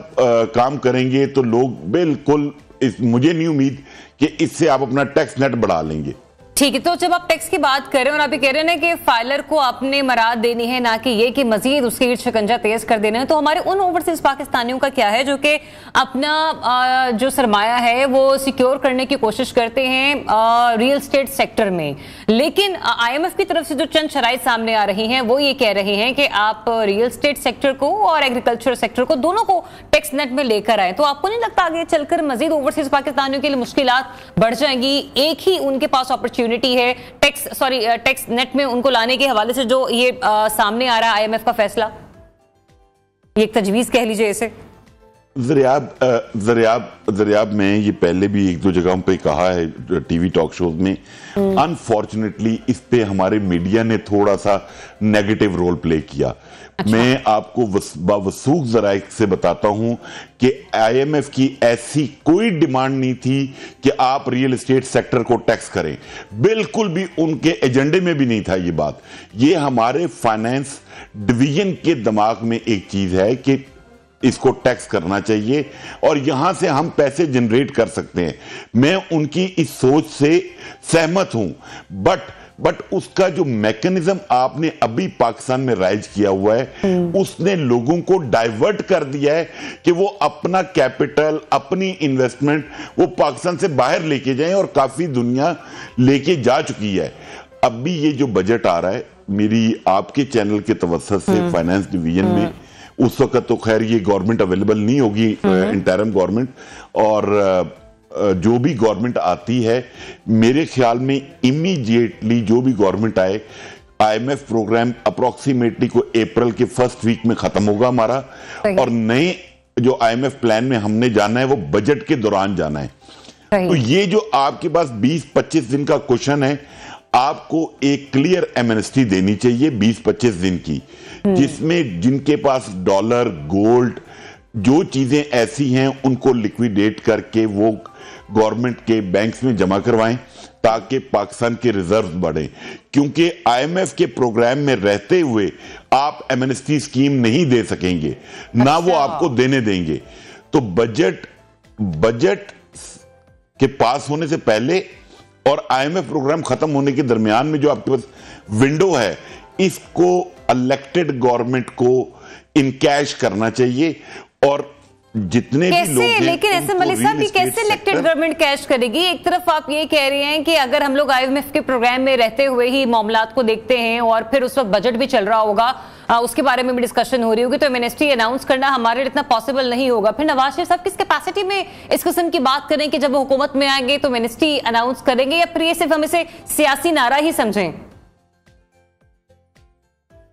काम करेंगे तो लोग बिल्कुल, मुझे नहीं उम्मीद कि इससे आप अपना टैक्स नेट बढ़ा लेंगे। ठीक है, तो जब आप टैक्स की बात कर रहे हैं और आप ये कह रहे हैं ना कि फाइलर को आपने मराद देनी है, ना कि ये कि मजीद उसकी ईट शिकंजा तेज कर देना है, तो हमारे उन ओवरसीज पाकिस्तानियों का क्या है जो कि अपना जो सरमाया है वो सिक्योर करने की कोशिश करते हैं रियल एस्टेट सेक्टर में, लेकिन IMF की तरफ से जो चंद शराइत सामने आ रही हैं वो ये कह रहे हैं कि आप रियल एस्टेट सेक्टर को और एग्रीकल्चर सेक्टर को दोनों को टैक्स नेट में लेकर आए, तो आपको नहीं लगता आगे चलकर मजीद ओवरसीज पाकिस्तानियों के लिए मुश्किलात बढ़ जाएंगी? एक ही उनके पास अपॉर्चुनिटी है टैक्स नेट में उनको लाने के हवाले से जो ये सामने आ रहा है IMF का फैसला, ये एक तजवीज कह लीजिए इसे। ज़रियाब में ये पहले भी 1-2 जगहों पे कहा है टीवी टॉक शोज में। अनफॉर्चुनेटली इस पे हमारे मीडिया ने थोड़ा सा नेगेटिव रोल प्ले किया। अच्छा। मैं आपको वसूख ज़राए से बताता हूं कि IMF की ऐसी कोई डिमांड नहीं थी कि आप रियल एस्टेट सेक्टर को टैक्स करें, बिल्कुल भी उनके एजेंडे में भी नहीं था ये बात। ये हमारे फाइनेंस डिवीजन के दिमाग में एक चीज है कि इसको टैक्स करना चाहिए और यहां से हम पैसे जनरेट कर सकते हैं। मैं उनकी इस सोच से सहमत हूं, बट उसका जो मैकेनिज्म आपने अभी पाकिस्तान में राइज किया हुआ है उसने लोगों को डाइवर्ट कर दिया है कि वो अपना कैपिटल, अपनी इन्वेस्टमेंट वो पाकिस्तान से बाहर लेके जाएं, और काफी दुनिया लेके जा चुकी है। अभी ये जो बजट आ रहा है, मेरी आपके चैनल के तवज्जुह से फाइनेंस डिवीजन में, उस वक्त तो खैर ये गवर्नमेंट अवेलेबल नहीं होगी, इंटरिम गवर्नमेंट, और जो भी गवर्नमेंट आती है मेरे ख्याल में इमीडिएटली जो भी गवर्नमेंट आए, IMF प्रोग्राम अप्रोक्सीमेटली को अप्रैल के फर्स्ट वीक में खत्म होगा हमारा, और नए जो IMF प्लान में हमने जाना है वो बजट के दौरान जाना है। तो ये जो आपके पास 20-25 दिन का क्वेश्चन है, आपको एक क्लियर एमनेस्टी देनी चाहिए 20-25 दिन की, जिसमें जिनके पास डॉलर, गोल्ड, जो चीजें ऐसी हैं उनको लिक्विडेट करके वो गवर्नमेंट के बैंक्स में जमा करवाएं ताकि पाकिस्तान के रिजर्व बढ़े। क्योंकि IMF के प्रोग्राम में रहते हुए आप एमनेस्टी स्कीम नहीं दे सकेंगे, ना वो आपको देने देंगे। तो बजट के पास होने से पहले और IMF प्रोग्राम खत्म होने के दरमियान में जो आपके पास विंडो है, इसको इलेक्टेड गवर्नमेंट को इनकैश करना चाहिए। और जितने भी लोग हैं, लेकिन ऐसे मलिक साहब भी कैसे इलेक्टेड गवर्नमेंट कैश करेगी? एक तरफ आप ये कह रहे हैं कि अगर हम लोग IMF के प्रोग्राम में रहते हुए ही मामलात को देखते हैं और फिर उस वक्त बजट भी चल रहा होगा, उसके बारे में भी डिस्कशन हो रही होगी, तो एमनेस्टी अनाउंस करना हमारे लिए इतना पॉसिबल नहीं होगा। फिर नवाज शरीफ साहब किस कैपेसिटी में इस किस्म की बात करें कि जब वो हुकूमत में आएंगे तो एमनेस्टी अनाउंस करेंगे, या फिर ये सिर्फ हम इसे सियासी नारा ही समझें?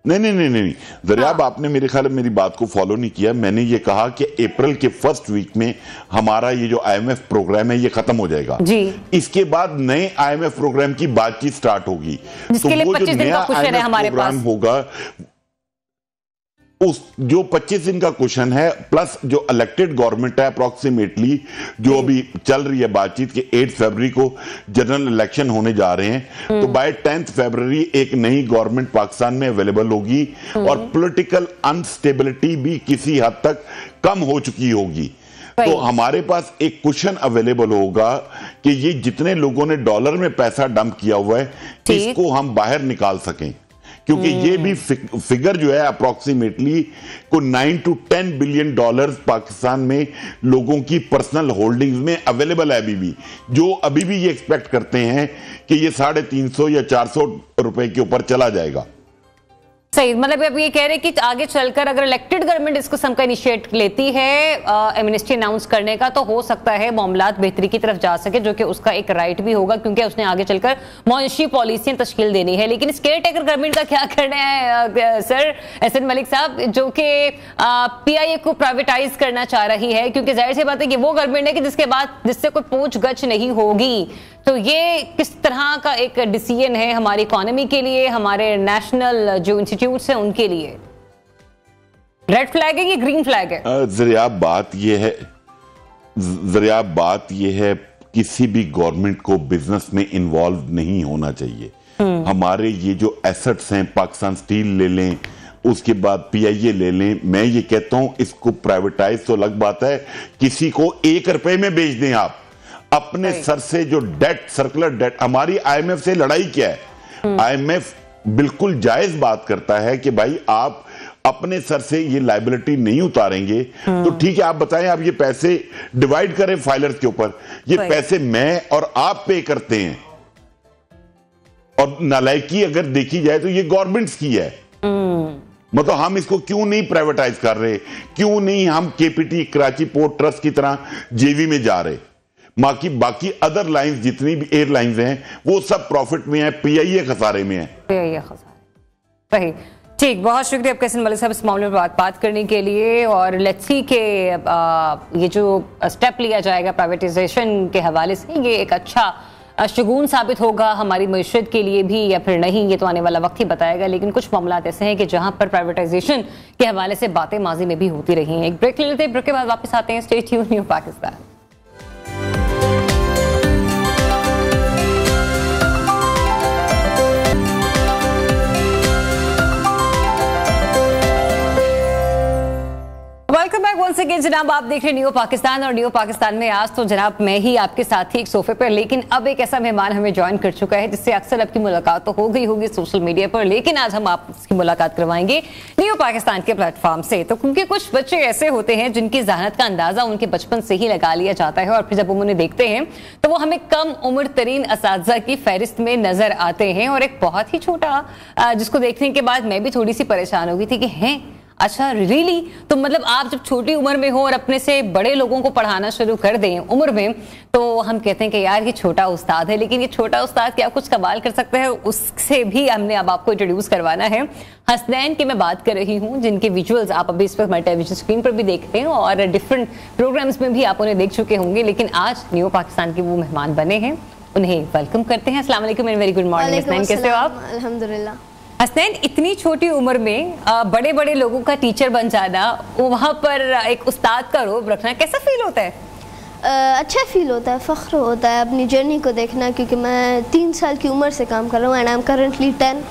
नहीं ज़रियाब, आपने मेरे ख्याल में मेरी बात को फॉलो नहीं किया। मैंने ये कहा कि अप्रैल के फर्स्ट वीक में हमारा ये जो IMF प्रोग्राम है ये खत्म हो जाएगा जी। इसके बाद नए IMF प्रोग्राम की बातचीत स्टार्ट होगी, तो वो जो नया IMF प्रोग्राम होगा उस जो 25 दिन का क्वेश्चन है प्लस जो इलेक्टेड गवर्नमेंट है अप्रोक्सीमेटली जो अभी चल रही है बातचीत कि 8 फरवरी को जनरल इलेक्शन होने जा रहे हैं, तो बाय 10 फरवरी एक नई गवर्नमेंट पाकिस्तान में अवेलेबल होगी और पॉलिटिकल अनस्टेबिलिटी भी किसी हद तक कम हो चुकी होगी। तो हमारे पास एक क्वेश्चन अवेलेबल होगा कि ये जितने लोगों ने डॉलर में पैसा डंप किया हुआ है इसको हम बाहर निकाल सकें, क्योंकि ये भी फिगर जो है अप्रोक्सीमेटली को 9 to 10 बिलियन डॉलर्स पाकिस्तान में लोगों की पर्सनल होल्डिंग्स में अवेलेबल है अभी भी, जो अभी भी ये एक्सपेक्ट करते हैं कि ये 350 या 400 रुपए के ऊपर चला जाएगा। सही, मतलब अब ये कह रहे हैं कि आगे चलकर अगर इलेक्टेड गवर्नमेंट इस किस्म का इनिशिएट लेती है एमनेस्टी अनाउंस करने का, तो हो सकता है मामलात बेहतरी की तरफ जा सके, जो कि उसका एक राइट भी होगा क्योंकि उसने आगे चलकर मॉनेटरी पॉलिसियां तश्कील देनी है। लेकिन इस केयर टेकर गवर्नमेंट का क्या करना है सर एहसन मलिक साहब, जो कि PIA को प्राइवेटाइज करना चाह रही है, क्योंकि जाहिर सी बात है कि वो गवर्नमेंट है कि जिससे कोई पूछ गछ नहीं होगी। तो ये किस तरह का एक डिसीजन है हमारी इकोनॉमी के लिए, हमारे नेशनल जो इंस्टीट्यूट्स हैं उनके लिए? रेड फ्लैग है ये ग्रीन फ्लैग है? ज़रियाब बात ये है किसी भी गवर्नमेंट को बिजनेस में इन्वॉल्व नहीं होना चाहिए। हमारे ये जो एसेट्स हैं, पाकिस्तान स्टील ले लें, उसके बाद PIA ले लें, मैं ये कहता हूं इसको प्राइवेटाइज तो अलग बात है, किसी को 1 रुपए में बेच दें आप अपने सर से। जो डेट, सर्कुलर डेट, हमारी IMF से लड़ाई क्या है? IMF बिल्कुल जायज बात करता है कि भाई आप अपने सर से ये लायबिलिटी नहीं उतारेंगे, तो ठीक है आप बताएं, आप ये पैसे डिवाइड करें फाइलर्स के ऊपर। ये पैसे मैं और आप पे करते हैं, और नालायकी अगर देखी जाए तो ये गवर्नमेंट्स की है। मतलब हम इसको क्यों नहीं प्राइवेटाइज कर रहे, क्यों नहीं हम KPT कराची पोर्ट ट्रस्ट की तरह JV में जा रहे? बाकी अदर लाइंस जितनी भी एयरलाइंस हैं वो सब प्रॉफिट में है, PIA खसारे में है। PIA खसारे, सही, ठीक, बहुत शुक्रिया आपका एहसन मलिक साहब इस मामले पर बात करने के लिए। और लेट्स सी के ये जो स्टेप लिया जाएगा प्राइवेटाइजेशन के हवाले से, ये एक अच्छा शगुन साबित होगा हमारी मईशत के लिए भी या फिर नहीं, ये तो आने वाला वक्त ही बताएगा। लेकिन कुछ मामलात ऐसे हैं कि जहां पर प्राइवेटाइजेशन के हवाले से बातें माजी में भी होती रही हैं। एक ब्रेक ले लेते हैं, ब्रेक के बाद वापस आते हैं। Stay tuned, new Pakistan. Welcome back once again जनाब, आप देख रहे न्यू पाकिस्तान, और न्यू पाकिस्तान में आज तो जनाब मैं ही आपके साथ ही एक सोफे पर, लेकिन अब एक ऐसा मेहमान हमें ज्वाइन कर चुका है जिससे अक्सर आपकी मुलाकात तो हो गई होगी सोशल मीडिया पर, लेकिन आज हम आपकी मुलाकात करवाएंगे न्यू पाकिस्तान के प्लेटफॉर्म से। तो क्योंकि कुछ बच्चे ऐसे होते हैं जिनकी जहानत का अंदाजा उनके बचपन से ही लगा लिया जाता है, और फिर जब हम उन्हें देखते हैं तो वो हमें कम उम्र तरीन असातिज़ा की फहरिस्त में नजर आते हैं। और एक बहुत ही छोटा जिसको देखने के बाद मैं भी थोड़ी सी परेशान हो गई थी कि हैं अच्छा रियली, तो मतलब आप जब छोटी उम्र में हो और अपने से बड़े लोगों को पढ़ाना शुरू कर दें उम्र में, तो हम कहते हैं कि यार ये छोटा उस्ताद है। लेकिन ये छोटा उस्ताद क्या कुछ कमाल कर सकता है, उससे भी हमने अब आपको इंट्रोड्यूस करवाना है। हसनैन की मैं बात कर रही हूँ, जिनके विजुअल्स आप अभी इस वक्त हमारे टेलीविजन स्क्रीन पर भी देखते हैं और डिफरेंट प्रोग्राम्स में भी आप उन्हें देख चुके होंगे, लेकिन आज न्यू पाकिस्तान के वो मेहमान बने हैं। उन्हें वेलकम करते हैं। अस्सलाम वालेकुम and very good morning Hasnain, कैसे हो आप? अल्हम्दुलिल्लाह। हसनैन, इतनी छोटी उम्र में बड़े बड़े लोगों का टीचर बन जाना, वहाँ पर एक उस्ताद का रोब रखना, कैसा फील होता है? अच्छा फील होता है, फ़ख्र होता है अपनी जर्नी को देखना, क्योंकि मैं 3 साल की उम्र से काम कर रहा हूँ and I am currently 10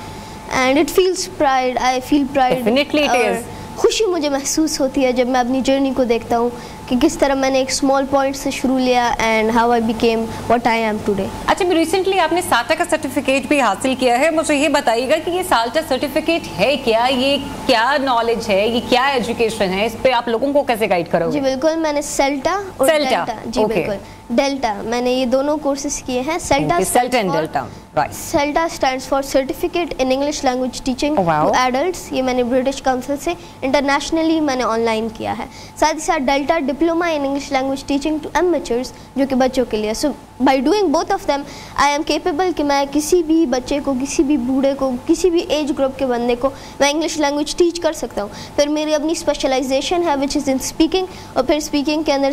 and it feels pride, I feel pride. Definitely it is. खुशी मुझे महसूस होती है जब मैं अपनी जर्नी को देखता हूँ कि किस तरह मैंने एक स्मॉल पॉइंट से शुरू लिया and how I became what I am today. अच्छा, रिसेंटली आपने साल्टा का सर्टिफिकेट भी हासिल किया है, मुझे ये बताइएगा कि ये साल्टा सर्टिफिकेट है क्या, ये क्या नॉलेज है, ये क्या एजुकेशन है, इस पे आप लोगों को कैसे गाइड करोगे? जी बिल्कुल, मैंने सेल्टा और डेल्टा, जी बिल्कुल, डेल्टा, मैंने ये दोनों कोर्सेज किए हैं। CELTA and Delta, right. CELTA stands for certificate in English language teaching to adults, ये मैंने ब्रिटिश काउंसिल से इंटरनेशनली मैंने ऑनलाइन किया है। साथ ही साथ Delta diploma in English language teaching to amateurs, जो कि बच्चों के लिए। So by doing both of them I am capable कि मैं किसी भी बच्चे को, किसी भी बूढ़े को, किसी भी एज ग्रुप के बंदे को मैं इंग्लिश लैंग्वेज टीच कर सकता हूँ। फिर मेरी अपनी स्पेशलाइजेशन है विच इज़ इन स्पीकिंग, और फिर स्पीकिंग के अंदर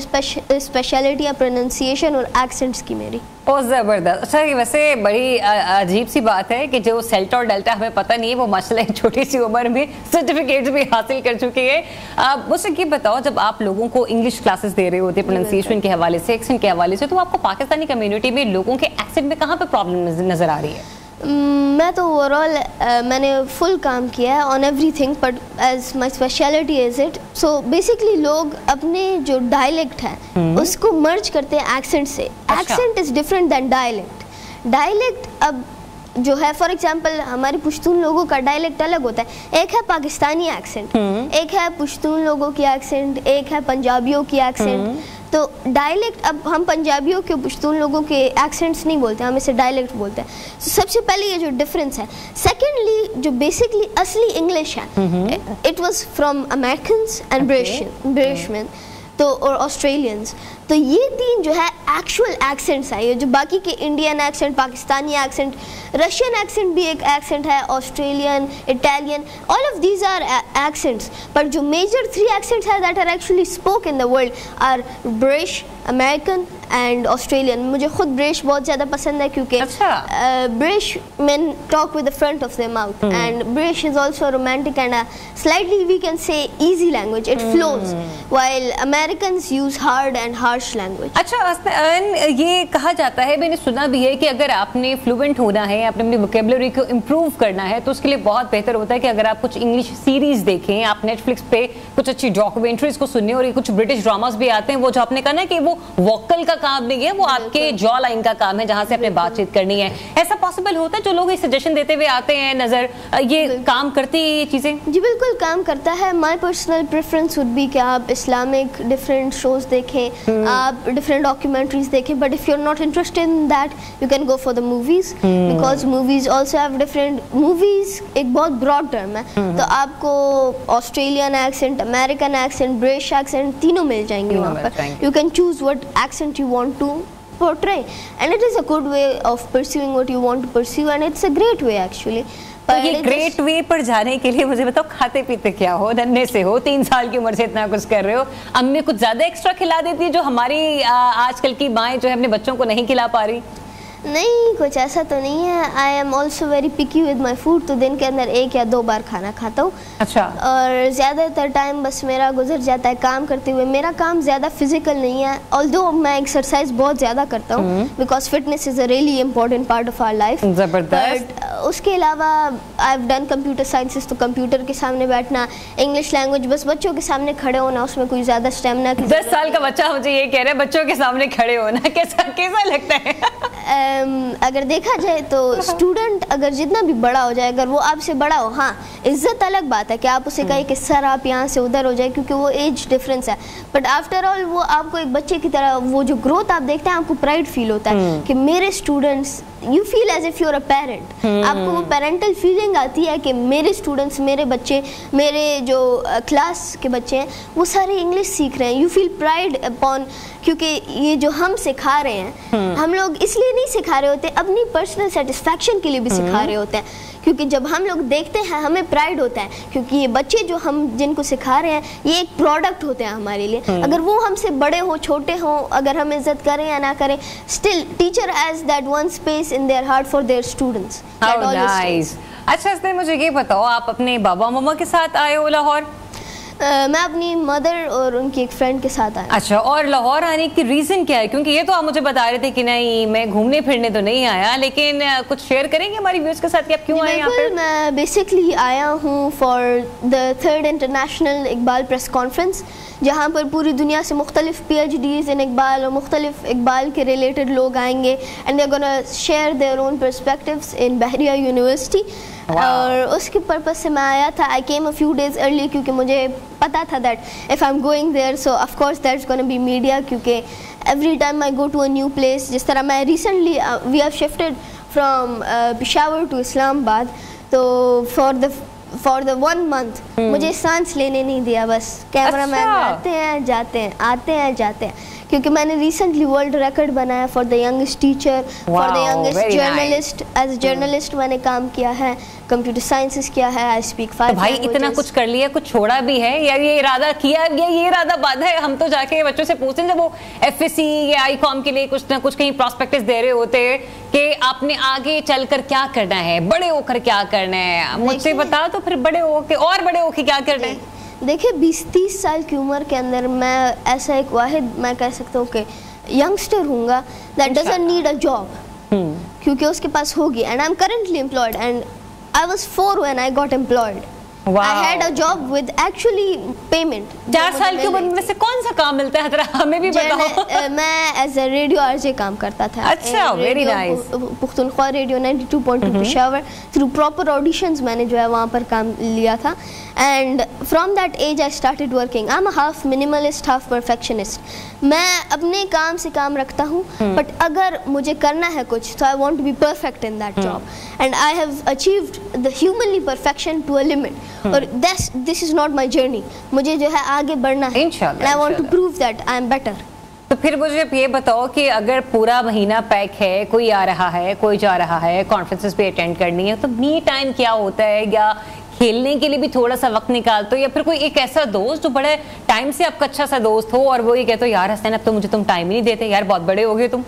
स्पेशलिटी या प्रोनाउंसिएशन और एक्सेंट्स की मेरी। बहुत ज़बरदस्त। अच्छा, ये वैसे बड़ी अजीब सी बात है कि जो सेल्टा और डेल्टा हमें पता नहीं है, वो माशाल्लाह छोटी सी उम्र में सर्टिफिकेट्स भी हासिल कर चुकी है। मुझे ये बताओ, जब आप लोगों को इंग्लिश क्लासेस दे रहे होते प्रोनाउंसिएशन के हवाले से, एक्सेंट के हवाले से, तो आपको पाकिस्तानी कम्युनिटी में लोगों के एक्सेंट में कहाँ पे प्रॉब्लम नज़र आ रही है? मैं तो ओवरऑल मैंने फुल काम किया है on everything, but as my speciality is it, so basically लोग अपने जो डायलेक्ट है उसको मर्ज करते हैं एक्सेंट से। Accent is different than dialect. Dialect अब जो है, फॉर एग्जांपल हमारे पश्तून लोगों का डायलेक्ट अलग होता है। एक है पाकिस्तानी एक्सेंट, एक है पश्तून लोगों की एक्सेंट, एक है पंजाबियों की एक्सेंट। तो डायलेक्ट, अब हम पंजाबियों के, पश्तून लोगों के एक्सेंट्स नहीं बोलते, हम इसे डायलेक्ट बोलते हैं। so, सबसे पहले ये जो डिफरेंस है। सेकेंडली, जो बेसिकली असली इंग्लिश है, it was from Americans and British man तो और ऑस्ट्रेलियंस। तो ये तीन जो है एक्चुअल एक्सेंट्स है। ये जो बाकी के Indian accent, Pakistani accent, Russian accent भी एक एक्सेंट है, Australian, Italian, all of these are accents. पर जो मेजर 3 एक्सेंट्स है that are actually spoke in the world are British, American and Australian. मुझे खुद ब्रिटिश बहुत ज़्यादा पसंद है क्योंकि British men talk with the front of their mouth, and British is also romantic and slightly we can say easy language, it flows, while Americans use hard and harsh language. अच्छा, ये कहा जाता है, मैंने सुना भी है कि अगर आपने फ्लुएंट होना है, आपने अपनी वोकेबुलरी को इम्प्रूव करना है, तो उसके लिए बहुत बेहतर होता है कि अगर आप कुछ इंग्लिश सीरीज देखें, आप नेटफ्लिक्स पे कुछ अच्छी डॉक्यूमेंट्रीज को सुनिए, और ये कुछ ब्रिटिश ड्रामास भी आते हैं, वो जो आपने कहा ना कि वो वोकल का काम नहीं है, वो आपके जॉ लाइन का काम है, जहां से आपने बातचीत करनी है। ऐसा पॉसिबल होता है? जो लोग सजेशन देते हुए आते हैं नजर, ये काम करती है ये चीजें? जी बिल्कुल काम करता है। My personal preference would be कि आप इस्लामिक डिफरेंट शोज देखें, आप डिफरेंट डॉक्यूमेंट्रीज देखें, but if you are not interested in that you can go for the movies, because movies also have different. Movies एक बहुत ब्रॉड टर्म है, तो आपको Australian accent, American accent, British accent तीनों मिल जाएंगे वहाँ पर। You can choose what accent you want to portray, and it is a good way of pursuing what you want to pursue, and it's a great way actually. तो ये great way पर जाने के लिए मुझे बताओ, खाते पीते क्या हो, नन्हे से हो, 3 साल की उम्र से इतना कुछ कर रहे हो, अम्मी कुछ ज्यादा एक्स्ट्रा खिला देती है जो हमारी आजकल की माएँ जो है अपने बच्चों को नहीं खिला पा रही? नहीं, कुछ ऐसा तो नहीं है। I am also very picky with my food, तो दिन के अंदर 1 या 2 बार खाना खाता हूँ। अच्छा। और ज़्यादातर टाइम बस मेरा गुजर जाता है काम करते हुए। मेरा काम ज़्यादा फिजिकल नहीं है, ऑल्दो मैं एक्सरसाइज बहुत ज़्यादा करता हूँ, because fitness is a really important part of our life. जबरदस्त। उसके अलावा I have done computer sciences, तो कंप्यूटर के सामने बैठना, इंग्लिश लैंग्वेज बस बच्चों के सामने खड़े होना, उसमें कोई ज़्यादा स्टेमिना की। 10 साल का बच्चा मुझे ये कह रहा है बच्चों के सामने खड़े होना, कैसा लगता है? अगर देखा जाए तो स्टूडेंट अगर जितना भी बड़ा हो जाए, अगर वो आपसे बड़ा हो, हाँ इज्जत अलग बात है कि आप उसे कहें कि सर आप यहाँ से उधर हो जाए, क्योंकि वो एज डिफरेंस है, बट आफ्टर ऑल वो आपको एक बच्चे की तरह, वो जो ग्रोथ आप देखते हैं, आपको प्राइड फील होता है कि मेरे students, you feel as if you are a parent. आपको वो पेरेंटल फीलिंग आती है कि मेरे स्टूडेंट्स, मेरे बच्चे, मेरे जो क्लास के बच्चे हैं वो सारे इंग्लिश सीख रहे हैं। यू फील प्राइड अपॉन, क्योंकि ये जो हम सिखा रहे हैं, हम लोग इसलिए नहीं सिखा रहे होते, अपनी पर्सनल सेटिस्फैक्शन के लिए भी सिखा रहे होते हैं, क्योंकि जब हम लोग देखते हैं हमें प्राइड होता है, क्योंकि ये बच्चे जो हम जिनको सिखा रहे हैं ये एक प्रोडक्ट होते हैं हमारे लिए। अगर वो हमसे बड़े हो, छोटे हो, अगर हम इज्जत करें या ना करें, still teacher has that one space in their heart for their students. अच्छा, इसमें मुझे ये बताओ, आप अपने बाबा मम्मा के साथ आए हो लाहौर? मैं अपनी मदर और उनकी एक फ्रेंड के साथ आया। अच्छा, और लाहौर आने की रीजन क्या है? क्योंकि ये तो आप मुझे बता रहे थे कि नहीं मैं घूमने फिरने तो नहीं आया, लेकिन कुछ शेयर करेंगे हमारी व्यूअर्स के साथ कि आप क्यों आए यहाँ पे? मैं बेसिकली आया हूँ for the 3rd international Iqbal press conference, जहाँ पर पूरी दुनिया से मुख्तलिफ PhDs इन इकबाल और मुख्तलिफ इकबाल के रिलेटेड लोग आएंगे, and they are gonna share their own perspectives in Bahria university. और उसके पर्पज से मैं आया था. I came a few days early क्योंकि मुझे पता था that if I am going there so of course that's gonna be media, क्योंकि every time I go to a new place. जिस तरह मैं recently we have shifted from Peshawar to Islamabad, तो for the 1 month मुझे सांस लेने नहीं दिया. बस कैमरा मैन आते हैं जाते हैं, आते हैं जाते हैं, क्योंकि मैंने रिसेंटली वर्ल्ड रिकॉर्ड बनाया for the youngest teacher, for the youngest journalist. As a journalist मैंने काम किया है, कंप्यूटर साइंसेस किया है, आई स्पीक 5 तो भाई इतना कुछ कर लिया, कुछ छोड़ा भी है या ये इरादा किया या ये इरादा बाधा है? हम तो जाके बच्चों से पूछते हैं जब वो एफएससी या आईकॉम के लिए कुछ ना कुछ कहीं प्रॉस्पेक्टस दे रहे होते हैं कि आपने आगे चलकर क्या करना है, बड़े होकर क्या करना है, मुझसे बताओ तो फिर बड़े होके और बड़े होके क्या करना है? देखिए 20-30 साल की उम्र के अंदर मैं ऐसा एक वाहिद मैं कह सकता हूँ कि यंगस्टर हूँगा that doesn't need a job, क्योंकि उसके पास होगी. And I am currently employed and I was 4 when I got employed. Wow. I had a job with actually payment. 4 साल की उम्र में से कौन सा काम मिलता है, जरा हमें भी बताओ. मैं एज अ रेडियो आरजे काम करता था. अच्छा, very nice. Pakhtunkhwa radio 92.2 Peshawar. Through proper auditions मैंने जो है वहाँ पर काम लिया था. And from that age I started working. I am half minimalist half perfectionist. मैं अपने काम से काम रखता हूँ, बट अगर मुझे करना है कुछ तो I want to be perfect in that job. And I have achieved the humanly perfection to a limit. और this is not my journey. मुझे जो है आगे बढ़ना है. I want to prove that I am better. तो फिर मुझे ये बताओ कि अगर पूरा महीना पैक है, कोई आ रहा है, कोई जा रहा है, कॉन्फ्रेंसेस भी अटेंड करनी है, तो मी टाइम क्या होता है? या खेलने के लिए भी थोड़ा सा वक्त निकालते हो, या फिर कोई एक ऐसा दोस्त जो बड़े टाइम से आपका अच्छा सा दोस्त हो और वो ये कहते हो यार हसनैन अब तो मुझे तुम टाइम ही नहीं देते यार, बहुत बड़े हो गए तुम?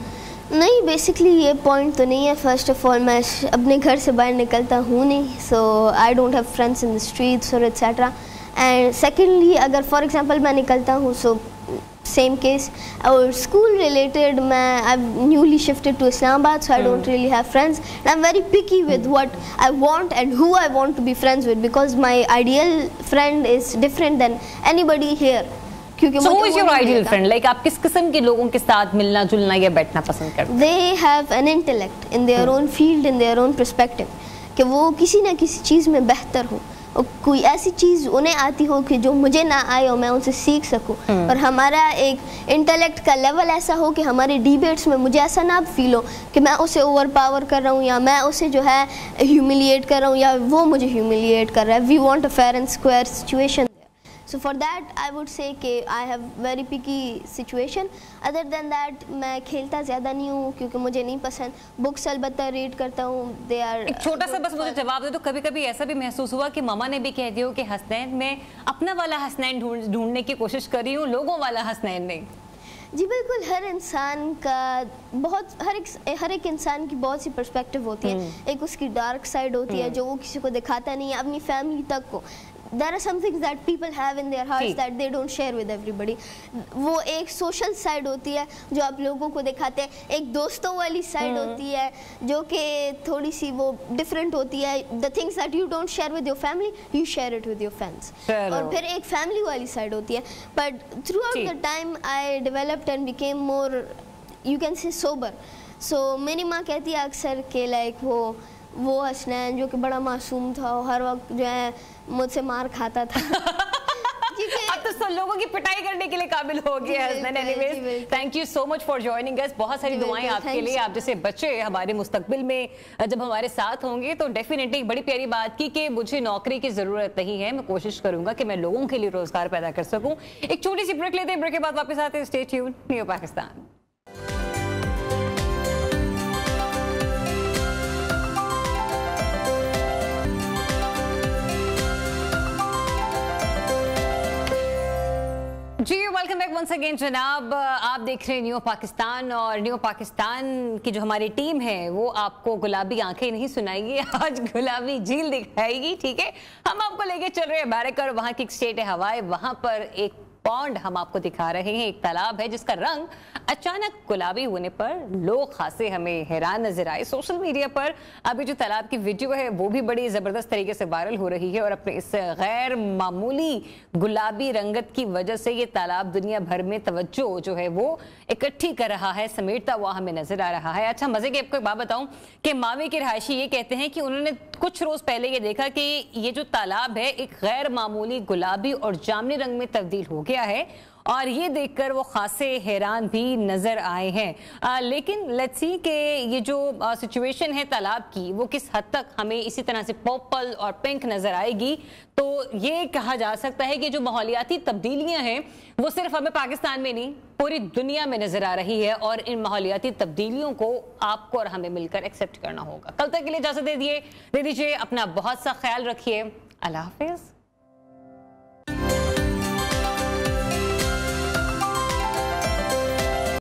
नहीं, बेसिकली ये पॉइंट तो नहीं है. फर्स्ट ऑफ ऑल मैं अपने घर से बाहर निकलता हूँ नहीं, so I don't have friends in the streets और एटसेट्रा. एंड सेकेंडली अगर फॉर एग्जांपल मैं निकलता हूँ सो सेम केस. और स्कूल रिलेटेड मैं I newly shifted to Islamabad, so I don't really have friends. I am very picky with what I want and who I want to be friends with, because my ideal friend is different than anybody here. So who is your ideal friend? Like आप किस किस्म के लोगों के साथ मिलना जुलना या बैठना पसंद करते हैं? They have an intellect in their own field, in their own perspective. कि वो किसी ना किसी चीज़ में बेहतर हो और कोई ऐसी चीज़ उन्हें आती हो कि जो मुझे ना आए और मैं उनसे सीख सकूं. और हमारा एक इंटेलेक्ट का लेवल ऐसा हो कि हमारे डिबेट्स में मुझे ऐसा ना फील हो कि मैं उसे ओवर पावर कर रहा हूँ या मैं उसे जो है ह्यूमिलिएट कर रहा हूँ या वो मुझे ह्यूमिलिएट कर रहा है. We want a fair and square situation. So for that I would say कि I have very picky situation. Other than that मैं खेलता ज़्यादा नहीं हूँ क्योंकि मुझे नहीं पसंद. बुक्स अलबत्ता रीड करता हूँ. They are एक छोटा सा बस मुझे जवाब दे. तो कभी कभी ऐसा भी महसूस हुआ कि मामा ने भी कह दिया कि हसनैन मैं अपना वाला हसनैन ढूंढने की कोशिश कर रही हूँ, लोगों वाला हसनैन नहीं? जी बिल्कुल. हर इंसान का हर एक इंसान की बहुत सी पर्सपेक्टिव होती है. एक उसकी डार्क साइड होती है जो वो किसी को दिखाता नहीं है, अपनी फैमिली तक को. There are some things that people have in their hearts that they don't share with everybody. वो एक सोशल साइड होती है जो आप लोगों को दिखाते हैं. एक दोस्तों वाली साइड होती है जो कि थोड़ी सी वो डिफरेंट होती है. The things that you don't share with your family, you share it with your friends. और फिर एक फैमिली वाली साइड होती है. But throughout the time I developed and became more, you can say, sober. So मेरी माँ कहती है अक्सर कि लाइक वो हसनैन जो कि बड़ा मासूम था और हर वक्त जो है मुझसे मार खाता था. अब तो सब लोगों की पिटाई करने के लिए काबिल हो गया है Hasnain. Anyways thank you so much for joining us. बहुत सारी दुआएं आपके लिए. आप जैसे बच्चे हमारे मुस्तकबिल में जब हमारे साथ होंगे तो डेफिनेटली बड़ी प्यारी बात की कि मुझे नौकरी की जरूरत नहीं है. मैं कोशिश करूंगा कि मैं लोगों के लिए रोजगार पैदा कर सकूं. एक छोटी सी ब्रेक लेते हैं, ब्रेक के बाद वापस आते हैं. Stay tuned, new Pakistan. जी वेलकम बैक वंस अगेन जनाब. आप देख रहे हैं न्यू पाकिस्तान और न्यू पाकिस्तान की जो हमारी टीम है वो आपको गुलाबी आंखें नहीं सुनाएगी, आज गुलाबी झील दिखाएगी. ठीक है, हम आपको लेके चल रहे हैं अमेरिका और वहाँ की एक स्टेट है हवाई. वहाँ पर एक पॉन्ड हम आपको दिखा रहे हैं। एक तालाब है जिसका रंग अचानक गुलाबी होने पर लोग खासे हमें हैरान नजर आए। सोशल मीडिया पर अभी जो तालाब की वीडियो है वो भी बड़ी जबरदस्त तरीके से वायरल हो रही है और अपने इस गैर मामूली गुलाबी रंगत की वजह से ये तालाब दुनिया भर में तवज्जो जो है वो इकट्ठी कर रहा है, समेटता हुआ हमें नजर आ रहा है। अच्छा, मजे की आपको एक बात बताऊं कि मावी के रहायशी ये कहते हैं कि उन्होंने कुछ रोज पहले ये देखा कि ये जो तालाब है एक गैर मामूली गुलाबी और जामनी रंग में तब्दील हो गया है और ये देखकर वो खासे हैरान भी नजर आए हैं। लेकिन लेट्स सी कि ये जो सिचुएशन है तालाब की वो किस हद तक हमें इसी तरह से पर्पल और पिंक नजर आएगी। तो ये कहा जा सकता है कि जो माहौलियाती तब्दीलियां हैं वो सिर्फ हमें पाकिस्तान में नहीं पूरी दुनिया में नजर आ रही है और इन माहौलियाती तब्दीलियों को आपको और हमें मिलकर एक्सेप्ट करना होगा। कल तक के लिए इजाजत दे दीजिए, अपना बहुत सा ख्याल रखिए। अल्लाह हाफिज।